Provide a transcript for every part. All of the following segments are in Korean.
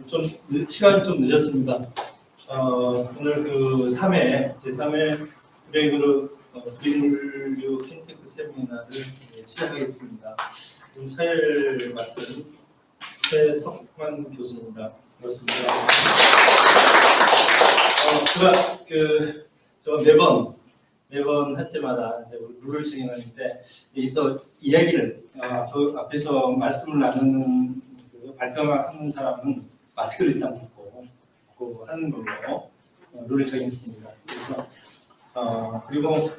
좀 시간이 좀 늦었습니다. 오늘 그 3회 제3회 브레이크로 그린물류 핀테크 세미나를 시작하겠습니다. 지금 사회를 맡은 최석만 교수입니다. 반갑습니다. 제가 매번 할 때마다 이제 룰을 진행하는데 여기서 이야기를 그 앞에서 말씀을 나누는 발표하는 사람은 마스크를 일단 벗고 하는 걸로 룰을 정했습니다. 그래서 그리고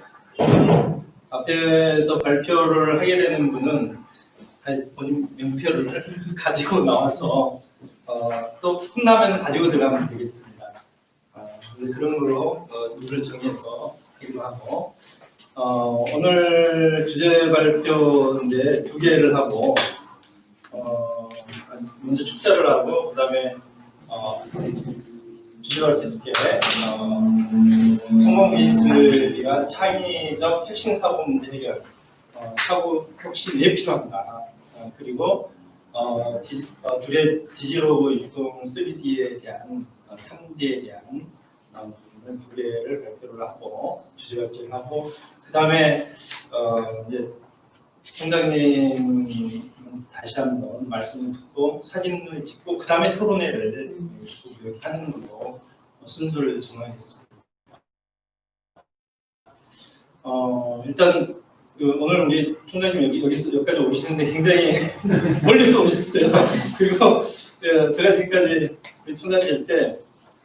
앞에서 발표를 하게 되는 분은 본인 명표를 가지고 나와서 또 컵라면 가지고 들어가면 되겠습니다. 그런 걸로 룰을 정해서 하기로 하고 오늘 주제 발표인데 2개를 하고 먼저 축사를 하고 그다음에 주제 발표 2개 성공 기술이란 창의적 혁신 사고 문제 해결 사고 혁신 왜 필요한가 그리고 둘의 디지털 유통 3D에 대한 3D에 대한 부분 2개를 발표를 하고 주제 발표를 하고 그 다음에 이제 총장님 다시 한번 말씀을 듣고 사진을 찍고 그 다음에 토론회를 하는 걸로 순서를 정하겠습니다. 일단 오늘 우리 총장님 여기까지 오시는데 굉장히 멀리서 오셨어요. 그리고 제가 지금까지 우리 총장님 때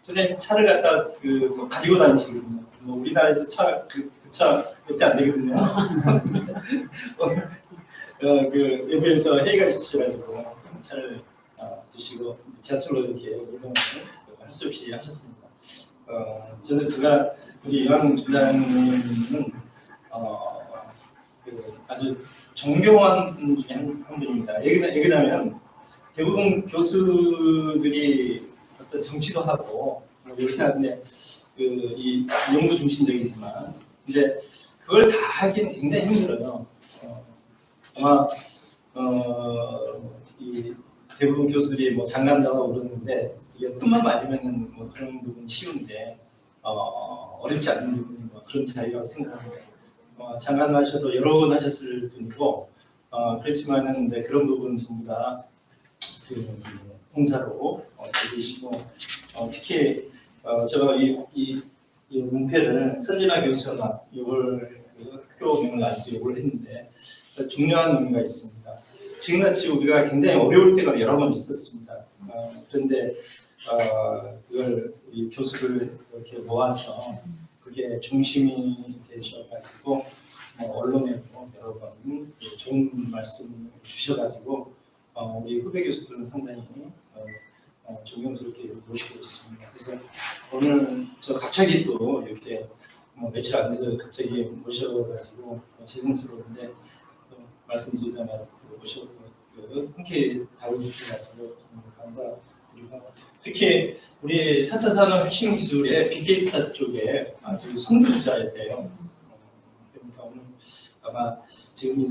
총장님 차를 갖다 꼭 가지고 다니시거든요. 우리나라에서 그 차 몇 대 안 되거든요. 외부에서 회의가 있으셔가지고 차를 드시고 지하철로 이렇게 이동을 할 수 없이 하셨습니다. 제가 우리 이왕 총장님은 아주 정교한 분 중에 한 분입니다. 왜냐하면 대부분 교수들이 어떤 정치도 하고 이렇게 하는데 이 연구 중심적이지만 근데 그걸 다 하기는 굉장히 힘들어요. 아마 이 대부분 교수들이 장난다고 그러는데 이게 뜻만 맞으면은 그런 부분이 쉬운데 어렵지 않은 부분이 그런 자리라고 생각합니다. 장관하셔도 여러 번 하셨을 분이고 그렇지만은 이제 그런 부분 전부 다 봉사로 계시고 특히 제가 이 문패를 선진화 교수가 이걸 학교명을 알수 요구를 했는데 중요한 의미가 있습니다. 지금같이 우리가 굉장히 어려울 때가 여러 번 있었습니다. 그런데 그걸 우리 교수를 이렇게 모아서 그게 중심이 되셔가지고 언론에도 여러 번 좋은 말씀 주셔가지고 우리 후배 교수들은 상당히 존경스럽게 모시고 있습니다. 그래서 오늘 저 갑자기 또 이렇게 며칠 안 돼서 갑자기 모셔가지고 죄송스러운데 말씀드리자마자 모셔서 함께 다뤄주셔가지고 감사드리고 특히 우리 4차 산업 혁신 기술의 빅데이터 쪽에 아주 선두주자이세요. 그러니까 오늘 아마 지금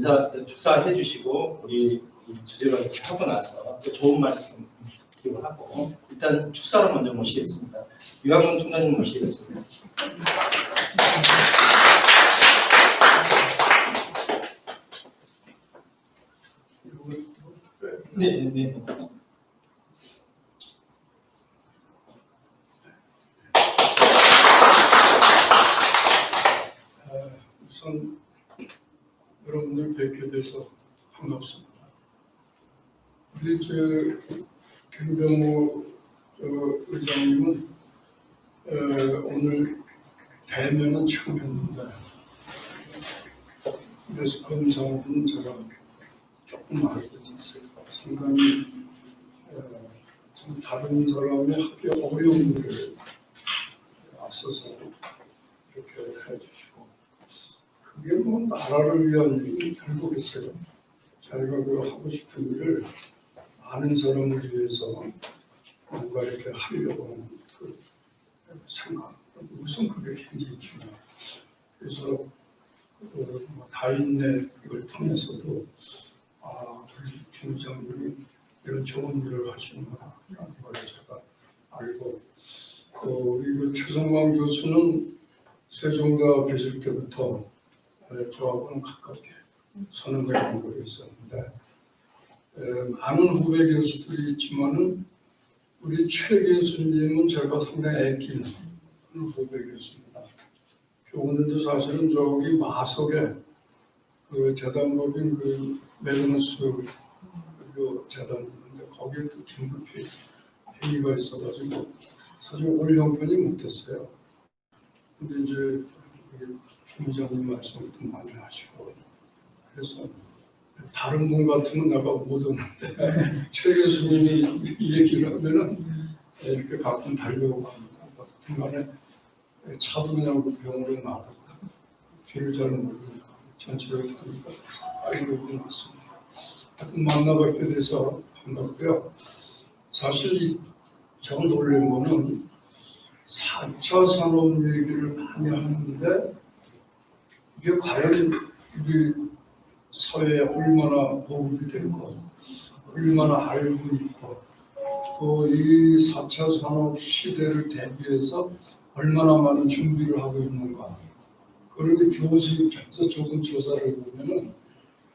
축사해 주시고 우리 주제를 하고 나서 또 좋은 말씀 듣기로 하고 일단 축사로 먼저 모시겠습니다. 유학문 총장님 모시겠습니다. 네. 우선 여러분들 뵙게 돼서 반갑습니다. 우리 김병호 의장님은 오늘 대면은 처음 했는데 매스컴 사업은 제가 조금 알고 있어요. 상당히 좀 다른 사람이 하기 어려운 일을 앞서서 이렇게 해주시고 그게 나라를 위한 일이 결국이었어요. 자기가 하고 싶은 일을 아는 사람을 위해서 뭔가 이렇게 하려고 하는 그 생각, 우선 그게 굉장히 중요해요. 그래서 다인넷 이걸 통해서도 우리 김 회장님이 이런 좋은 일을 하시는구나 이런 걸 제가 알고 우리 그 최성광 교수는 세종대학 계실 때부터 저하고는 가깝게 선후배 연구를 있었는데 많은 후배 교수들이 있지만은 우리 최 교수님은 제가 상당히 애끼는 그런 후배 교수입니다. 오늘도 사실은 저기 마석에 그 재단법인 그 메르너스 그 재단인데 거기에 또 긴급히 회의가 있어가지고 사실 올 형편이 못했어요. 근데 이제 김 의장님 말씀을 좀 많이 하시고 그래서 다른 분 같으면 내가 못 오는데 최 교수님이 이 얘기를 하면은 이렇게 가끔 달려오고 합니다. 중간에 차도 그냥 그 병원에 놔두고 길을 잘 모르니까 전체를 타니까 알고 왔습니다. 하여튼 만나뵙게 돼서 반갑고요. 사실 제가 놀란 거는 4차 산업 얘기를 많이 하는데 이게 과연 우리 사회에 얼마나 보급이 되고 얼마나 알고 있고 또 이 4차 산업 시대를 대비해서 얼마나 많은 준비를 하고 있는가. 그런데 교수님께서 조금 조사를 보면은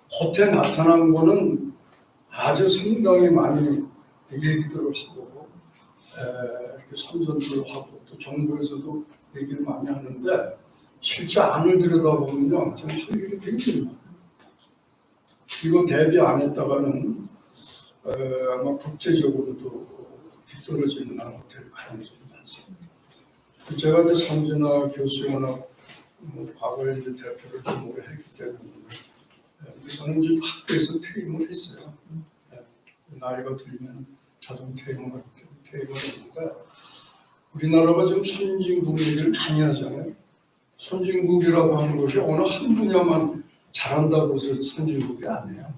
겉에 나타난 거는 아주 상당히 많이 얘기들을 하고 이렇게 선전들을 하고 또 정부에서도 얘기를 많이 하는데 실제 안을 들여다보면요 좀 할 일이 굉장히 많아요. 이거 대비 안 했다가는 아마 국제적으로도 뒤떨어지는 나라가 될 가능성이 많습니다. 제가 이제 삼진아 교수연합 과거에 이제 대표를 좀 오래 했기 때문에 저는 이제 학교에서 퇴임을 했어요. 나이가 들면 자동 퇴임을 했는데 우리나라가 좀 선진국 얘기를 많이 하잖아요. 선진국이라고 하는 것이 어느 한 분야만 잘한다고 해서 선진국이 아니에요.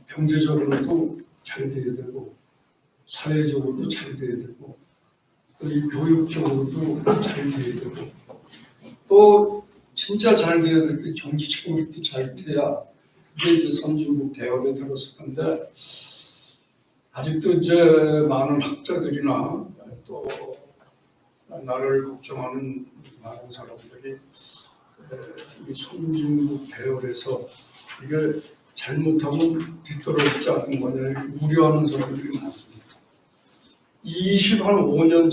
경제적으로도 잘 돼야 되고 사회적으로도 잘 돼야 되고 또 이 교육적으로도 잘 돼야 되고 또 진짜 잘 돼야 될 게 정치적으로도 잘 돼야 이게 이제 선진국 대열에 들었을 건데 아직도 이제 많은 학자들이나 또 나를 걱정하는 많은 사람들이 이 선진국 대열에서 이게 잘못하면 뒤떨어지지 않는 거냐 이렇게 우려하는 사람들이 많습니다. 25년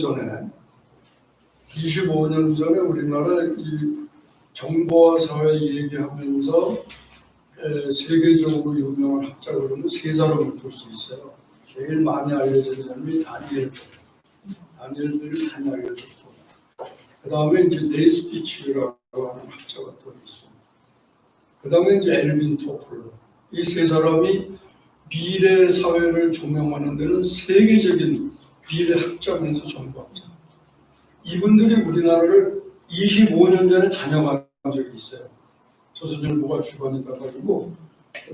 전에 우리나라 이 정보화 사회 얘기하면서 세계적으로 유명한 학자로는 세 사람을 볼 수 있어요. 제일 많이 알려진 사람이 다니엘 벨이 많이 알려졌고 그 다음에 이제 네이스피치라고 하는 학자가 또 있어요. 그 다음에 이제 엘빈 토플러. 이 세 사람이 미래 사회를 조명하는 데는 세계적인 미래 학자면서 정보학자. 이분들이 우리나라를 25년 전에 다녀간 적이 있어요. 조선일보가 주관이 돼가지고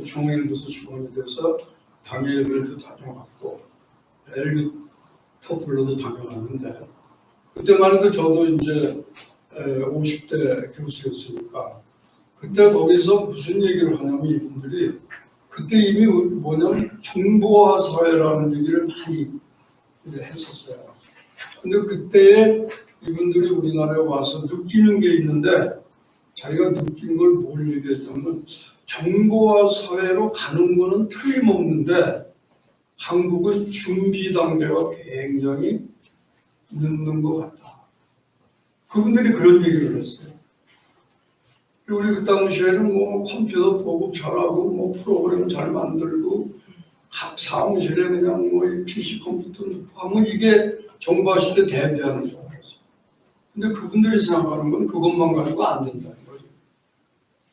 중앙일보에서 주관이 돼서 다니엘 벨도 다녀갔고 엘빈 토플러도 다녀갔는데 그때만 해도 저도 이제 50대 교수였으니까 그때 거기서 무슨 얘기를 하냐면 이분들이 그때 이미 뭐냐면 정보화 사회라는 얘기를 많이 했었어요. 근데 그때 이분들이 우리나라에 와서 느끼는 게 있는데 자기가 느낀 걸 뭘 얘기했냐면 정보화 사회로 가는 거는 틀림없는데 한국은 준비 단계가 굉장히 늦는 것 같다. 그분들이 그런 얘기를 했어요. 우리 그 당시에는 뭐 컴퓨터 보급 잘하고 뭐 프로그램 잘 만들고 각 사무실에 그냥 뭐 PC 컴퓨터 넣고 하면 이게 정보화 시대 대비하는 줄 알았어요. 근데 그분들이 생각하는 건 그것만 가지고 안 된다는 거죠.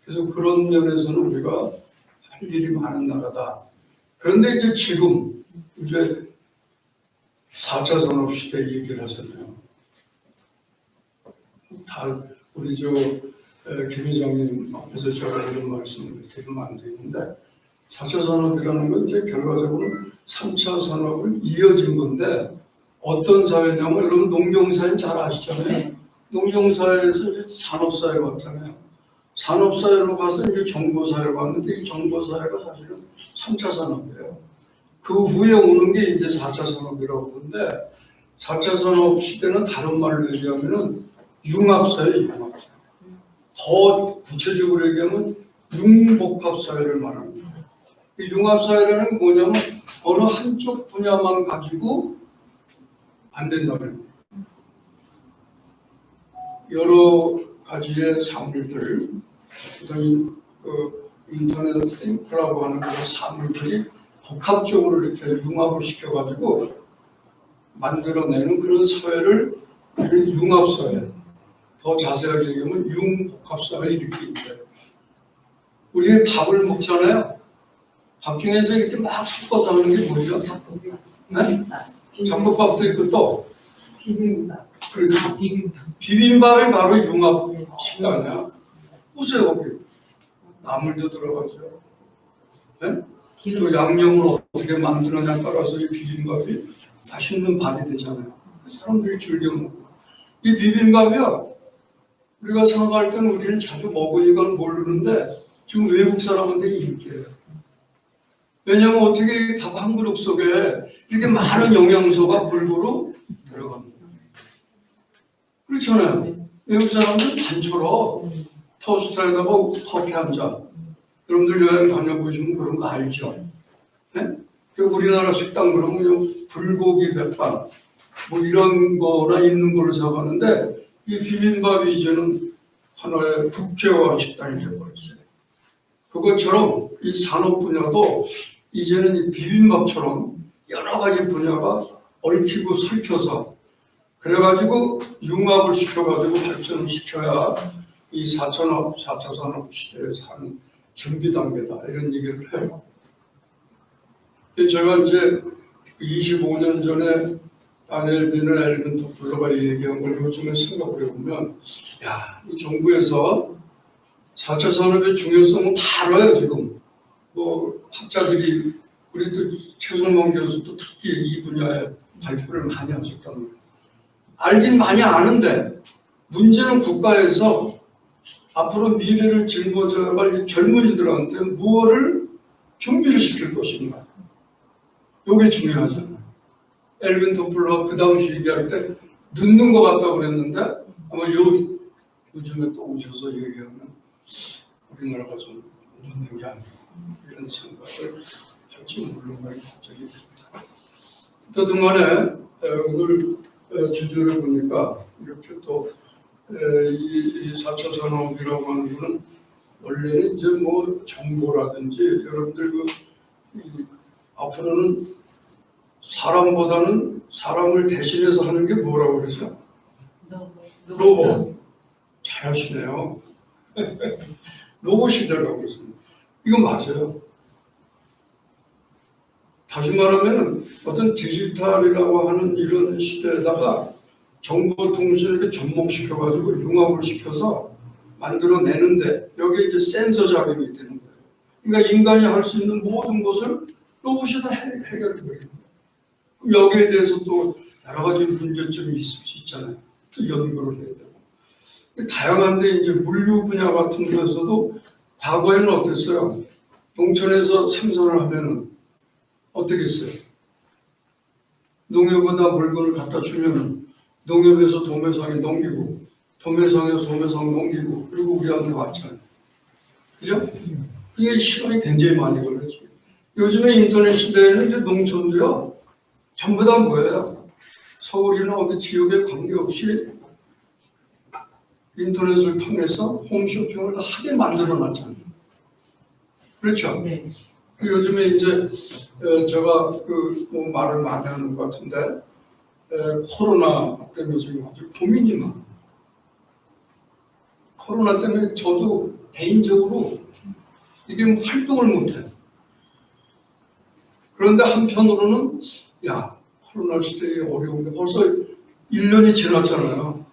그래서 그런 면에서는 우리가 할 일이 많은 나라다. 그런데 이제 지금 이제 4차 산업 시대 얘기를 하셨네요. 다 우리 김 회장님 앞에서 제가 이런 말씀을 드리면 안 되는데 4차 산업이라는 건 이제 결과적으로는 3차 산업을 이어진 건데 어떤 사회냐면 여러분 농경사회는 잘 아시잖아요. 농경사회에서 이제 산업사회가 왔잖아요. 산업사회로 가서 이제 정보사회로 갔는데 이 정보사회가 사실은 3차 산업이에요. 그 후에 오는 게 이제 4차 산업이라고 하는데 4차 산업 시대는 다른 말로 얘기하면은 융합사회, 융합사회. 더 구체적으로 얘기하면 융복합사회를 말합니다. 이 융합사회라는 게 뭐냐면 어느 한쪽 분야만 가지고 안 된다는 거예요. 여러 가지의 사물들, 그 인터넷 싱크라고 하는 그런 사물들이 복합적으로 이렇게 융합을 시켜가지고 만들어내는 그런 사회를 융합사회, 더 자세하게 얘기하면 융복합사회 이렇게 있어요. 우리 밥을 먹잖아요. 밥 중에서 이렇게 막 섞어서 하는 게 뭐죠? 네? 잡곡밥도 있고 또 비빔밥. 그렇죠. 비빔밥. 비빔밥이 바로 융합 식단이야. 보세요, 거기. 나물도 들어가죠. 네? 그 양념을 어떻게 만드느냐에 따라서 이 비빔밥이 맛있는 밥이 되잖아요. 사람들이 즐겨 먹고. 이 비빔밥이요. 우리가 생각할 때는 우리는 자주 먹으니까 모르는데 지금 외국 사람한테 인기예요. 왜냐하면 어떻게 밥 한 그릇 속에 이렇게 많은 영양소가 골고루 들어갑니다. 그렇잖아요. 외국 사람들은 단초로 토스트에다가 커피 한 잔. 여러분들 여행 다녀보시면 그런 거 알죠? 네? 우리나라 식당 그러면 그냥 불고기 백반 뭐 이런 거나 있는 걸로 생각하는데 이 비빔밥이 이제는 하나의 국제화 식당이 되어버렸어요. 그것처럼 이 산업 분야도 이제는 이 비빔밥처럼 여러 가지 분야가 얽히고 설켜서 그래가지고 융합을 시켜가지고 발전을 시켜야 이 4차 산업 시대에 사는 준비 단계다 이런 얘기를 해요. 제가 이제 25년 전에 다니엘 비너 엘빈 토플러가 얘기한 걸 요즘에 생각을 해보면 야, 이 정부에서 4차 산업의 중요성은 다 알아요 지금. 뭐 학자들이 우리 또 최성범 교수도 특히 이 분야에 발표를 많이 하셨단 말이에요. 알긴 많이 아는데 문제는 국가에서 앞으로 미래를 짊어져갈 젊은이들한테 무엇을 준비를 시킬 것인가. 이게 중요하잖아요. 엘빈 토플러가 그 당시 얘기할 때 늦는 것 같다고 그랬는데 아마 요즘에 또 오셔서 얘기하면 우리나라가 좀 늦는 게 아니고 이런 생각을 할지 모르는 말이 갑자기 됩니다. 어쨌든 간에 오늘 주제를 보니까 이렇게 또 이 4차 산업이라고 하는 거는 원래는 이제 뭐 정보라든지 여러분들 앞으로는 사람보다는 사람을 대신해서 하는 게 뭐라고 그러죠? 로봇. 잘하시네요. 로봇 시대라고 그랬습니다. 이거 맞아요. 다시 말하면 어떤 디지털이라고 하는 이런 시대에다가 정보통신을 접목시켜가지고 융합을 시켜서 만들어내는데 여기에 이제 센서 작용이 되는 거예요. 그러니까 인간이 할 수 있는 모든 것을 로봇이 다 해결해 버립니다. 여기에 대해서 또 여러 가지 문제점이 있을 수 있잖아요. 또 연구를 해야 되고. 다양한데 이제 물류 분야 같은 데서도 과거에는 어땠어요? 농촌에서 생산을 하면은 어떻게 했어요? 농협에다 물건을 갖다 주면은 농협에서 도매상에 넘기고 도매상에서 소매상 넘기고 그리고 우리한테 왔잖아요. 그죠? 그게 시간이 굉장히 많이 걸렸지. 요즘에 인터넷 시대에는 이제 농촌도요 전부 다 뭐예요? 서울이나 어디 지역에 관계없이 인터넷을 통해서 홈쇼핑을 다 하게 만들어놨잖아요. 그렇죠? 네. 요즘에 이제 제가 뭐 말을 많이 하는 것 같은데 코로나 때문에 지금 아주 고민이 많아요. 코로나 때문에 저도 개인적으로 이게 뭐 활동을 못해요. 그런데 한편으로는 야 코로나 시대에 어려운데 벌써 1년이 지났잖아요.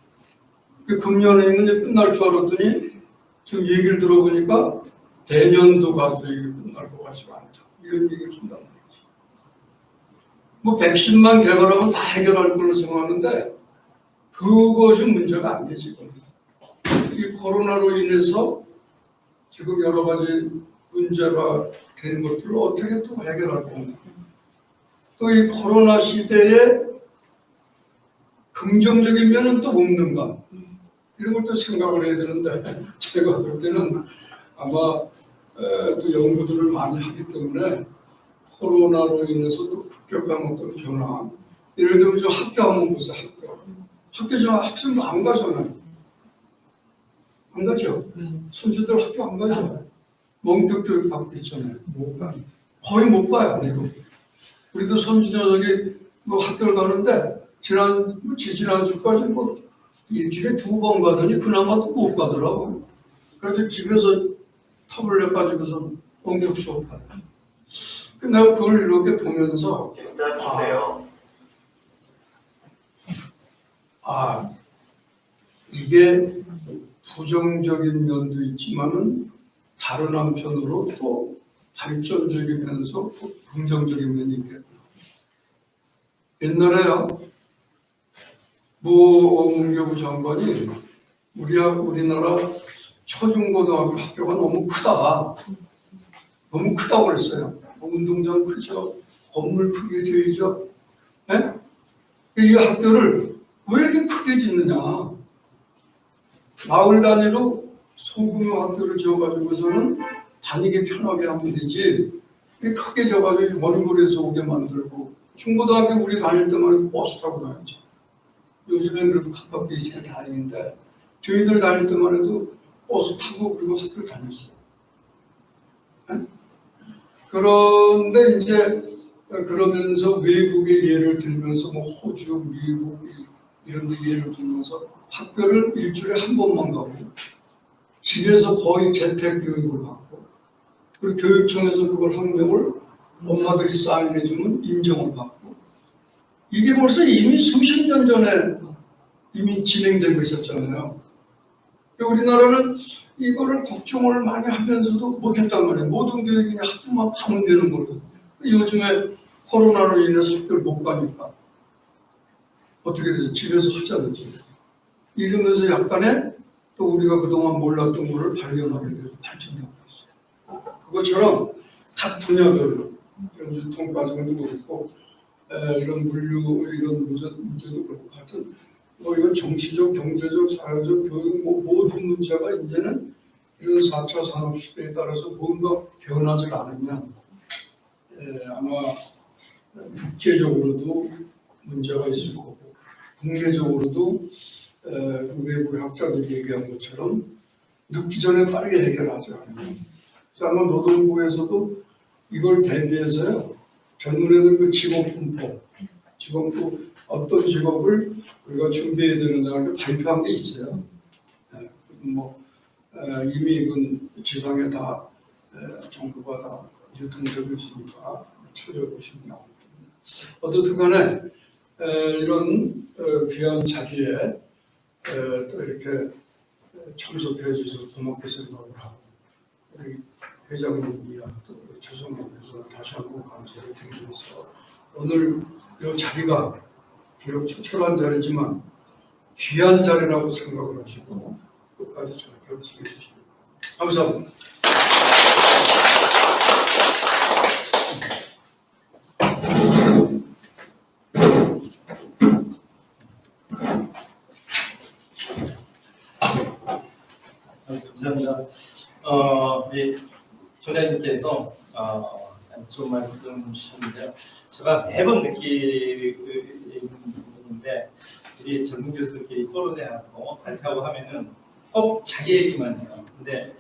금년에는 이제 끝날 줄 알았더니 지금 얘기를 들어보니까 내년도가 이게 끝날 것 같지가 않다. 이런 얘기를 한단 말이지. 뭐 백신만 개발하면 다 해결할 걸로 생각하는데 그것이 문제가 안 되지. 이 코로나로 인해서 지금 여러 가지 문제가 된 것들을 어떻게 또 해결할 건가. 또 이 코로나 시대에 긍정적인 면은 또 없는가? 이런 것도 생각을 해야 되는데 제가 볼 때는 아마 또 연구들을 많이 하기 때문에 코로나로 인해서도 급격한 어떤 변화, 예를 들면 저 학교 한번 보세요. 학교 저 학생도 안 가잖아요. 안 가죠. 선수들 학교 안 가잖아요. 원격 교육 받고 있잖아요. 못 가. 거의 못 가요. 우리도 선수들이 뭐 학교를 가는데 지난주까지 뭐 일주일에 2번 가더니 그나마 또 못 가더라고. 그래서 집에서 타블렛 가지고서 원격 수업하고. 내가 그걸 이렇게 보면서 이게 부정적인 면도 있지만은 다른 한편으로 또 발전적이면서 긍정적인 면이 있겠다. 옛날에요, 문교부 장관이 우리나라 초중고등학교 학교가 너무 크다. 너무 크다고 그랬어요. 운동장 크죠. 건물 크게 지어야죠. 네? 이 학교를 왜 이렇게 크게 짓느냐. 마을 단위로 소규모 학교를 지어가지고서는 다니기 편하게 하면 되지. 크게 지어가지고 먼 거리에서 오게 만들고 중고등학교 우리 다닐 때만 버스 타고 다녔죠. 요즘엔 그래도 가깝게 이제 다니는데 저희들 다닐 때만 해도 버스 타고 그리고 학교를 다녔어요. 네? 그런데 이제 그러면서 외국의 예를 들면서 뭐 호주, 미국 이런 데 예를 들면서 학교를 일주일에 한 번만 가고 집에서 거의 재택 교육을 받고 그리고 교육청에서 그걸 학명을 엄마들이 사인해주면 인정을 받고 이게 벌써 이미 수십 년 전에 이미 진행되고 있었잖아요. 우리나라는 이거를 걱정을 많이 하면서도 못했단 말이에요. 모든 교육이 학교만 가면 되는 거거든요. 요즘에 코로나로 인해서 학교를 못 가니까 어떻게 되죠? 집에서 하자든지. 이러면서 약간의 또 우리가 그동안 몰랐던 것을 발견하게 되고 발전하고 있어요. 그것처럼 각 분야별로 이런 유통 과정도 그렇고 이런 물류 이런 문제도 그렇고 하여튼 이건 정치적, 경제적, 사회적, 교육 모든 문제가 이제는 이런 4차 산업 시대에 따라서 뭔가 변하지 않으면 아마 국제적으로도 문제가 있을 거고 국내적으로도 외부 학자들이 얘기한 것처럼 늦기 전에 빠르게 해결하지 않으면 아마 노동부에서도 이걸 대비해서요 젊은 애들 그 직업분포 어떤 직업을 우리가 준비해야 되는다는 발표한 게 있어요. 이미 그 지상에 다 정부가 다 유통되고 있으니까 찾아보시면 나옵니다. 어떻든 간에 이런 귀한 자리에 또 이렇게 참석해 주셔서 고맙게 생각을 하고 우리 회장님이랑 또 최성님께서 다시 한번 감사를 드리면서 오늘 이 자리가 비록 초촐한 자리지만 귀한 자리라고 생각을 하시고 끝까지 저를 결집해 주시기 바랍니다. 감사합니다. 네, 총장님께서 아주 좋은 말씀 주셨는데요. 제가 매번 느끼는데 우리 젊은 교수들끼리 토론회하고 발표하고 하면은 꼭 자기 얘기만 해요. 근데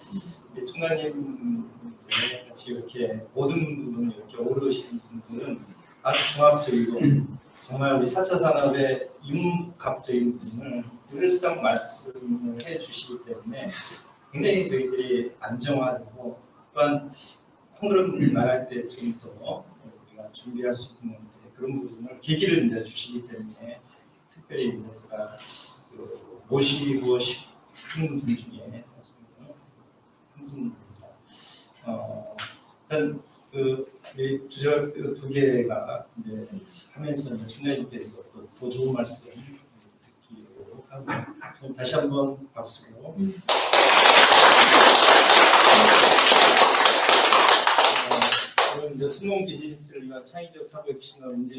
우리 총장님 같이 이렇게 모든 부분을 이렇게 어우러시는 분들은 아주 종합적이고 정말 우리 4차 산업의 융합적인 부분을 늘상 말씀을 해주시기 때문에 굉장히 저희들이 안정화되고 또한 한 걸음 나갈 때쯤부터 우리가 준비할 수 있는 그런 부분을 계기를 이제 주시기 때문에 특별히 제가 모시고 싶은 분 중에 한 분입니다. 일단 주제가 두 개가 이제 하면서 총장님께서 또 더 좋은 말씀 듣기로 하고 다시 한번 박수로. 저는 이제 성공 비즈니스를 위한 창의적 사고혁신과 문제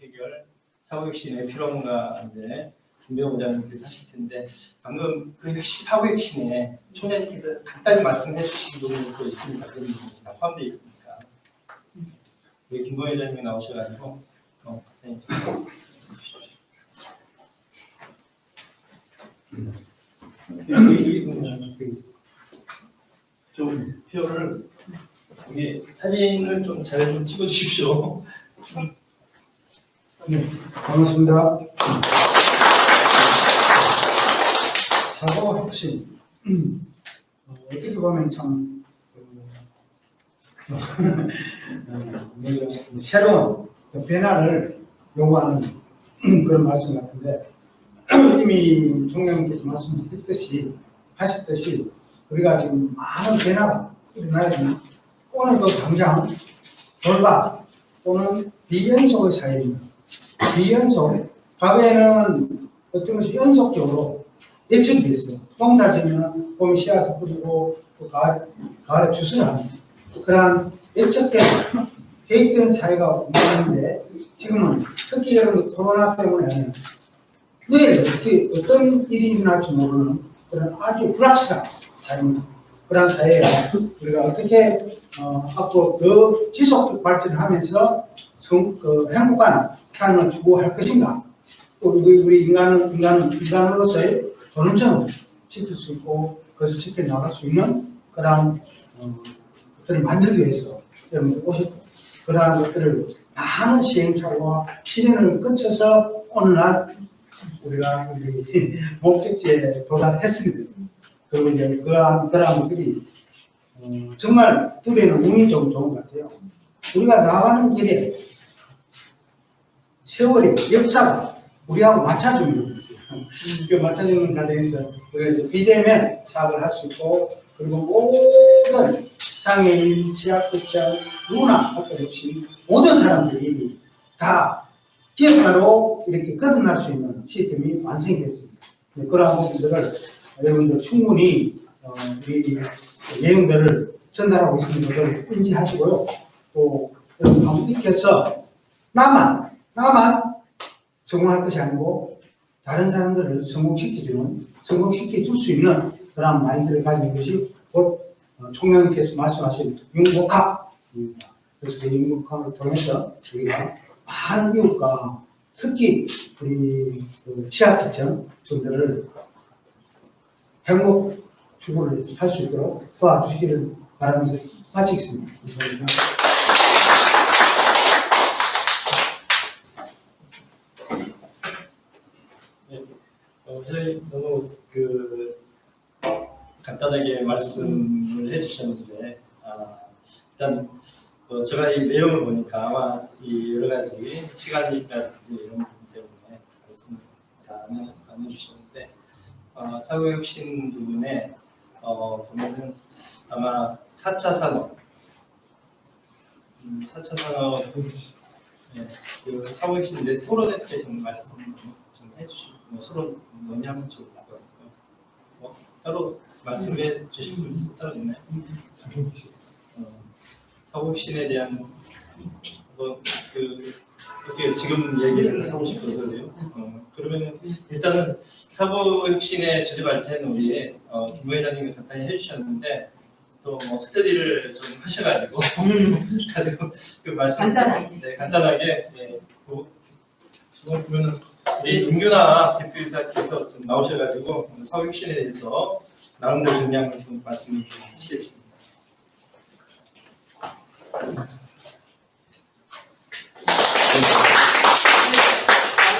해결, 사고혁신의 필요함과 이제 김배우 원장님께서 하실 텐데 방금 그 사고혁신에 총장님께서 간단히 말씀해 주신 부분도 있습니다. 그런 부분이 다 포함되어 있습니까? 우리 김보현 회장님이 나오셔가지고 네. 좀 표를 여기 사진을 좀 잘 좀 찍어주십시오. 네, 반갑습니다. 사고 혁신. 어떻게 보면 참 뭐죠? 새로운 변화를 요구하는 그런 말씀 같은데 이미 총장님께서 하셨듯이 우리가 지금 많은 변화가 일어나야 됩니다. 오늘도 당장 돌발 또는 비연속의 사회입니다. 비연속, 과거에는 어떤 것이 연속적으로 예측이 됐어요. 농사 지으면 봄에 씨앗을 뿌리고 또 가을에 추수를 합니다. 그러한 예측된 계획된 사회가 운영하는데 지금은 특히 여러분 코로나 때문에 내일 어떤 일이 일어날지 모르는 그런 아주 불확실한 사회입니다. 그런 사회에 우리가 어떻게 앞으로 더 지속적 발전을 하면서 행복한 삶을 추구할 것인가? 또 우리 인간으로서의 존엄성을 지킬 수 있고 그것을 지켜나갈 수 있는 그러한 것들을 만들기 위해서 여러분들 오셨고 그러한 것들을 많은 시행착오와 실현을 거쳐서 오늘날 우리가 우리 목적지에 도달했습니다. 그리고 이제 그러한 것들이 정말 둘에는 운이 좀 좋은 것 같아요. 우리가 나가는 길에 세월이 역사가 우리하고 맞춰주는 거죠. 그 맞춰주는 과정에서 우리가 이제 비대면 사업을 할 수 있고 그리고 모든 장애인, 취약계층 누구나 할 것 없이 모든 사람들이 다 기업가로 이렇게 거듭날 수 있는 시스템이 완성이 됐습니다. 그러한 부분들을 여러분들 충분히 이 내용들을 전달하고 있는 것을 인지하시고요. 또 여러분 한번 익혀서 나만 성공할 것이 아니고 다른 사람들을 성공시켜 줄 수 있는 그런 마인드를 가지는 것이 곧 총장님께서 말씀하신 융복합입니다. 그래서 그 융복합을 통해서 우리가 많은 이웃과 특히 우리 취약계층 분들을 행복 추구를 할 수 있도록 도와주시기를 바라면서 마치겠습니다. 감사합니다. 선생님 너무 간단하게 말씀을 해주셨는데 일단 제가 이 내용을 보니까 아마 이 여러 가지 시간이라든지 이런 부분 때문에 말씀을 다 안 해주셨는데 사고혁신 부분에 보면은 아마 4차 산업, 4차 산업 그 사고혁신인데 토론회 때 좀 말씀 좀 해주시고 서로 논의하면 좋을 것 같고요. 따로 말씀해 주실 분 따로 있나요? 사고혁신에 대한 어떻게 지금 얘기를 하고 싶어서요. 그러면 일단은 사고혁신의 주제 발표는 우리 김 회장님이 간단히 해주셨는데 또 스터디를 좀 하셔가지고 가지고 그 말씀 간단하게 그러면은 우리 윤규나 대표이사께서 좀 나오셔가지고 사고혁신에 대해서 나름대로 정리한 좀 말씀을 주시겠습니다.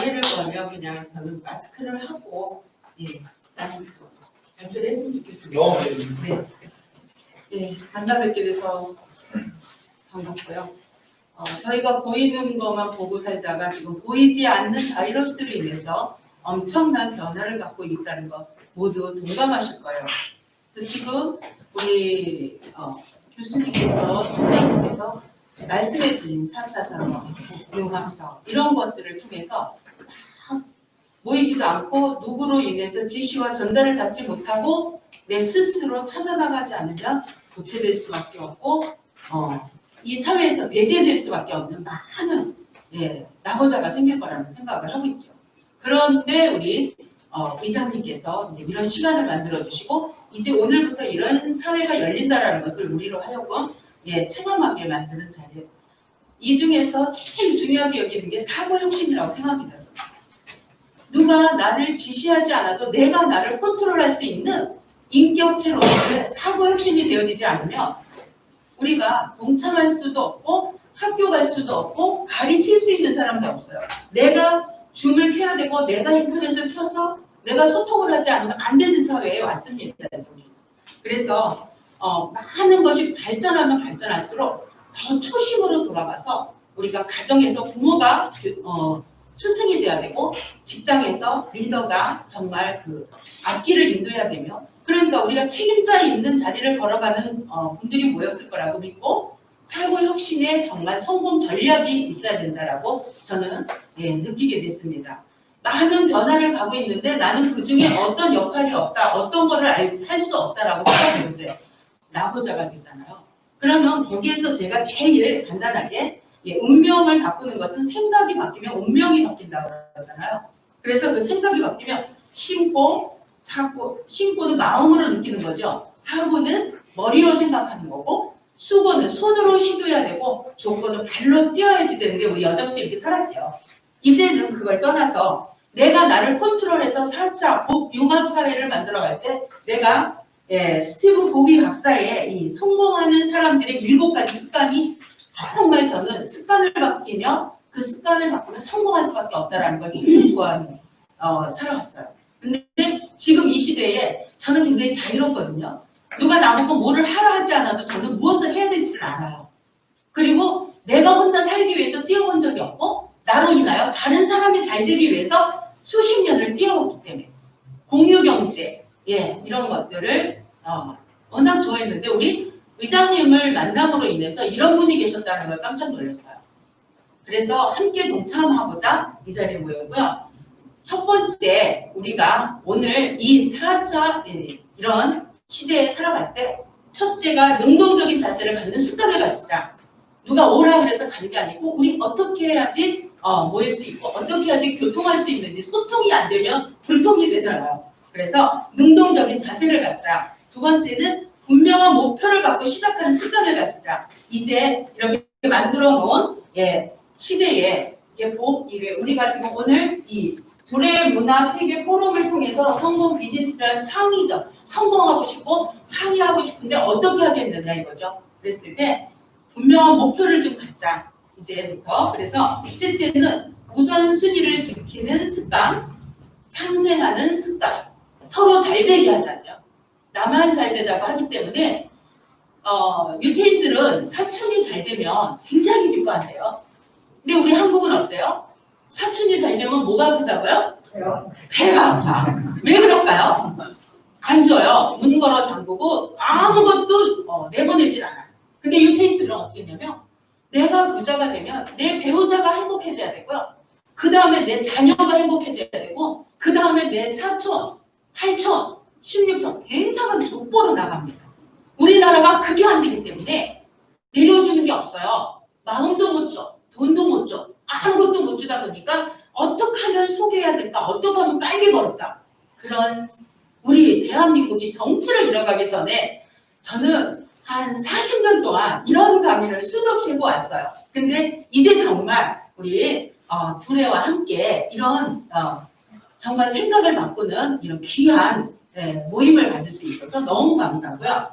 예를 들면 그냥 저는 마스크를 하고 발표를 했으면 좋겠습니다. 네, 만나 뵙게 돼서 반갑고요. 저희가 보이는 것만 보고 살다가 지금 보이지 않는 바이러스로 인해서 엄청난 변화를 갖고 있다는 것 모두 동감하실 거예요. 그래서 지금 우리 교수님께서, 총장님께서 말씀해 주신 4차 산업, 융합사업 이런 것들을 통해서 모이지도 않고 누구로 인해서 지시와 전달을 받지 못하고 내 스스로 찾아나가지 않으면 도태될 수밖에 없고 이 사회에서 배제될 수밖에 없는 많은 낙오자가 생길 거라는 생각을 하고 있죠. 그런데 우리 의장님께서 이제 이런 시간을 만들어 주시고 이제 오늘부터 이런 사회가 열린다라는 것을 우리로 하여금 체감하게 만드는 자리에 이 중에서 제일 중요하게 여기는 게 사고혁신이라고 생각합니다. 누가 나를 지시하지 않아도 내가 나를 컨트롤할 수 있는 인격체로서의 사고혁신이 되어지지 않으면 우리가 동참할 수도 없고 학교 갈 수도 없고 가르칠 수 있는 사람도 없어요. 내가 줌을 켜야 되고 내가 인터넷을 켜서 내가 소통을 하지 않으면 안 되는 사회에 왔습니다. 그래서 많은 것이 발전하면 발전할수록 더 초심으로 돌아가서 우리가 가정에서 부모가 스승이 돼야 되고 직장에서 리더가 정말 그 앞길을 인도해야 되며 그러니까 우리가 책임자 있는 자리를 걸어가는 분들이 모였을 거라고 믿고 사고혁신에 정말 성공 전략이 있어야 된다라고 저는 느끼게 됐습니다. 많은 변화를 가고 있는데 나는 그 중에 어떤 역할이 없다, 어떤 거를 할 수 없다라고 생각해 보세요. 낙오자가 되잖아요. 그러면 거기에서 제가 제일 간단하게 운명을 바꾸는 것은 생각이 바뀌면 운명이 바뀐다고 하잖아요. 그래서 그 생각이 바뀌면 심고, 사고, 심고는 마음으로 느끼는 거죠. 사고는 머리로 생각하는 거고 수고는 손으로 시도해야 되고 조건은 발로 뛰어야지 되는데 우리 여자들이 이렇게 살았죠. 이제는 그걸 떠나서 내가 나를 컨트롤해서 4차 융합사회를 만들어갈 때 내가 스티브 보비 박사의 이 성공하는 사람들의 7가지 습관이 정말 저는 습관을 바뀌면 그 습관을 바꾸면 성공할 수밖에 없다는 걸 굉장히 좋아하는 살아왔어요. 근데 지금 이 시대에 저는 굉장히 자유롭거든요. 누가 나보고 뭐를 하라 하지 않아도 저는 무엇을 해야 될지를 알아요. 그리고 내가 혼자 살기 위해서 뛰어본 적이 없고 나로 인하여 다른 사람이 잘 되기 위해서 수십 년을 뛰어왔기 때문에 공유경제 이런 것들을 워낙 좋아했는데 우리 의장님을 만남으로 인해서 이런 분이 계셨다는 걸 깜짝 놀랐어요. 그래서 함께 동참하고자 이 자리에 모였고요. 첫 번째 우리가 오늘 이 4차 이런 시대에 살아갈 때 첫째가 능동적인 자세를 갖는 습관을 가지자. 누가 오라 그래서 가는 게 아니고 우리 어떻게 해야지 모일 수 있고 어떻게 해야지 교통할 수 있는지 소통이 안 되면 불통이 되잖아요. 그래서 능동적인 자세를 갖자. 두 번째는 분명한 목표를 갖고 시작하는 습관을 가지자. 이제 이렇게 만들어 놓은 시대에 우리가 지금 오늘 이 둘의 문화 세계 포럼을 통해서 성공 비즈니스라는 창의죠. 성공하고 싶고 창의하고 싶은데 어떻게 하겠느냐 이거죠. 그랬을 때 분명한 목표를 좀 갖자. 이제부터. 그래서 셋째는 우선순위를 지키는 습관, 상생하는 습관. 서로 잘 되게 하자죠. 나만 잘 되자고 하기 때문에 유태인들은 사촌이 잘 되면 굉장히 기뻐한대요. 근데 우리 한국은 어때요? 사촌이 잘 되면 뭐가 아프다고요? 배가 아파. 왜 그럴까요? 안 줘요. 문 걸어 잠그고 아무것도 내보내질 않아요. 근데 유태인들은 어떻게 했냐면 내가 부자가 되면 내 배우자가 행복해져야 되고요. 그 다음에 내 자녀가 행복해져야 되고 그 다음에 내 사촌, 8촌, 16촌 굉장한 족보로 나갑니다. 우리나라가 그게 안 되기 때문에 내려주는 게 없어요. 마음도 못 줘. 돈도 못 줘. 아무것도 못 주다 보니까 어떻게 하면 소개해야 될까? 어떻게 하면 빨리 벌었다. 그런 우리 대한민국이 정치를 잃어가기 전에 저는 한 40년 동안 이런 강의를 수도 없이 해왔어요. 근데 이제 정말 우리 두레와 함께 이런 정말 생각을 바꾸는 이런 귀한 모임을 가질 수 있어서 너무 감사하고요.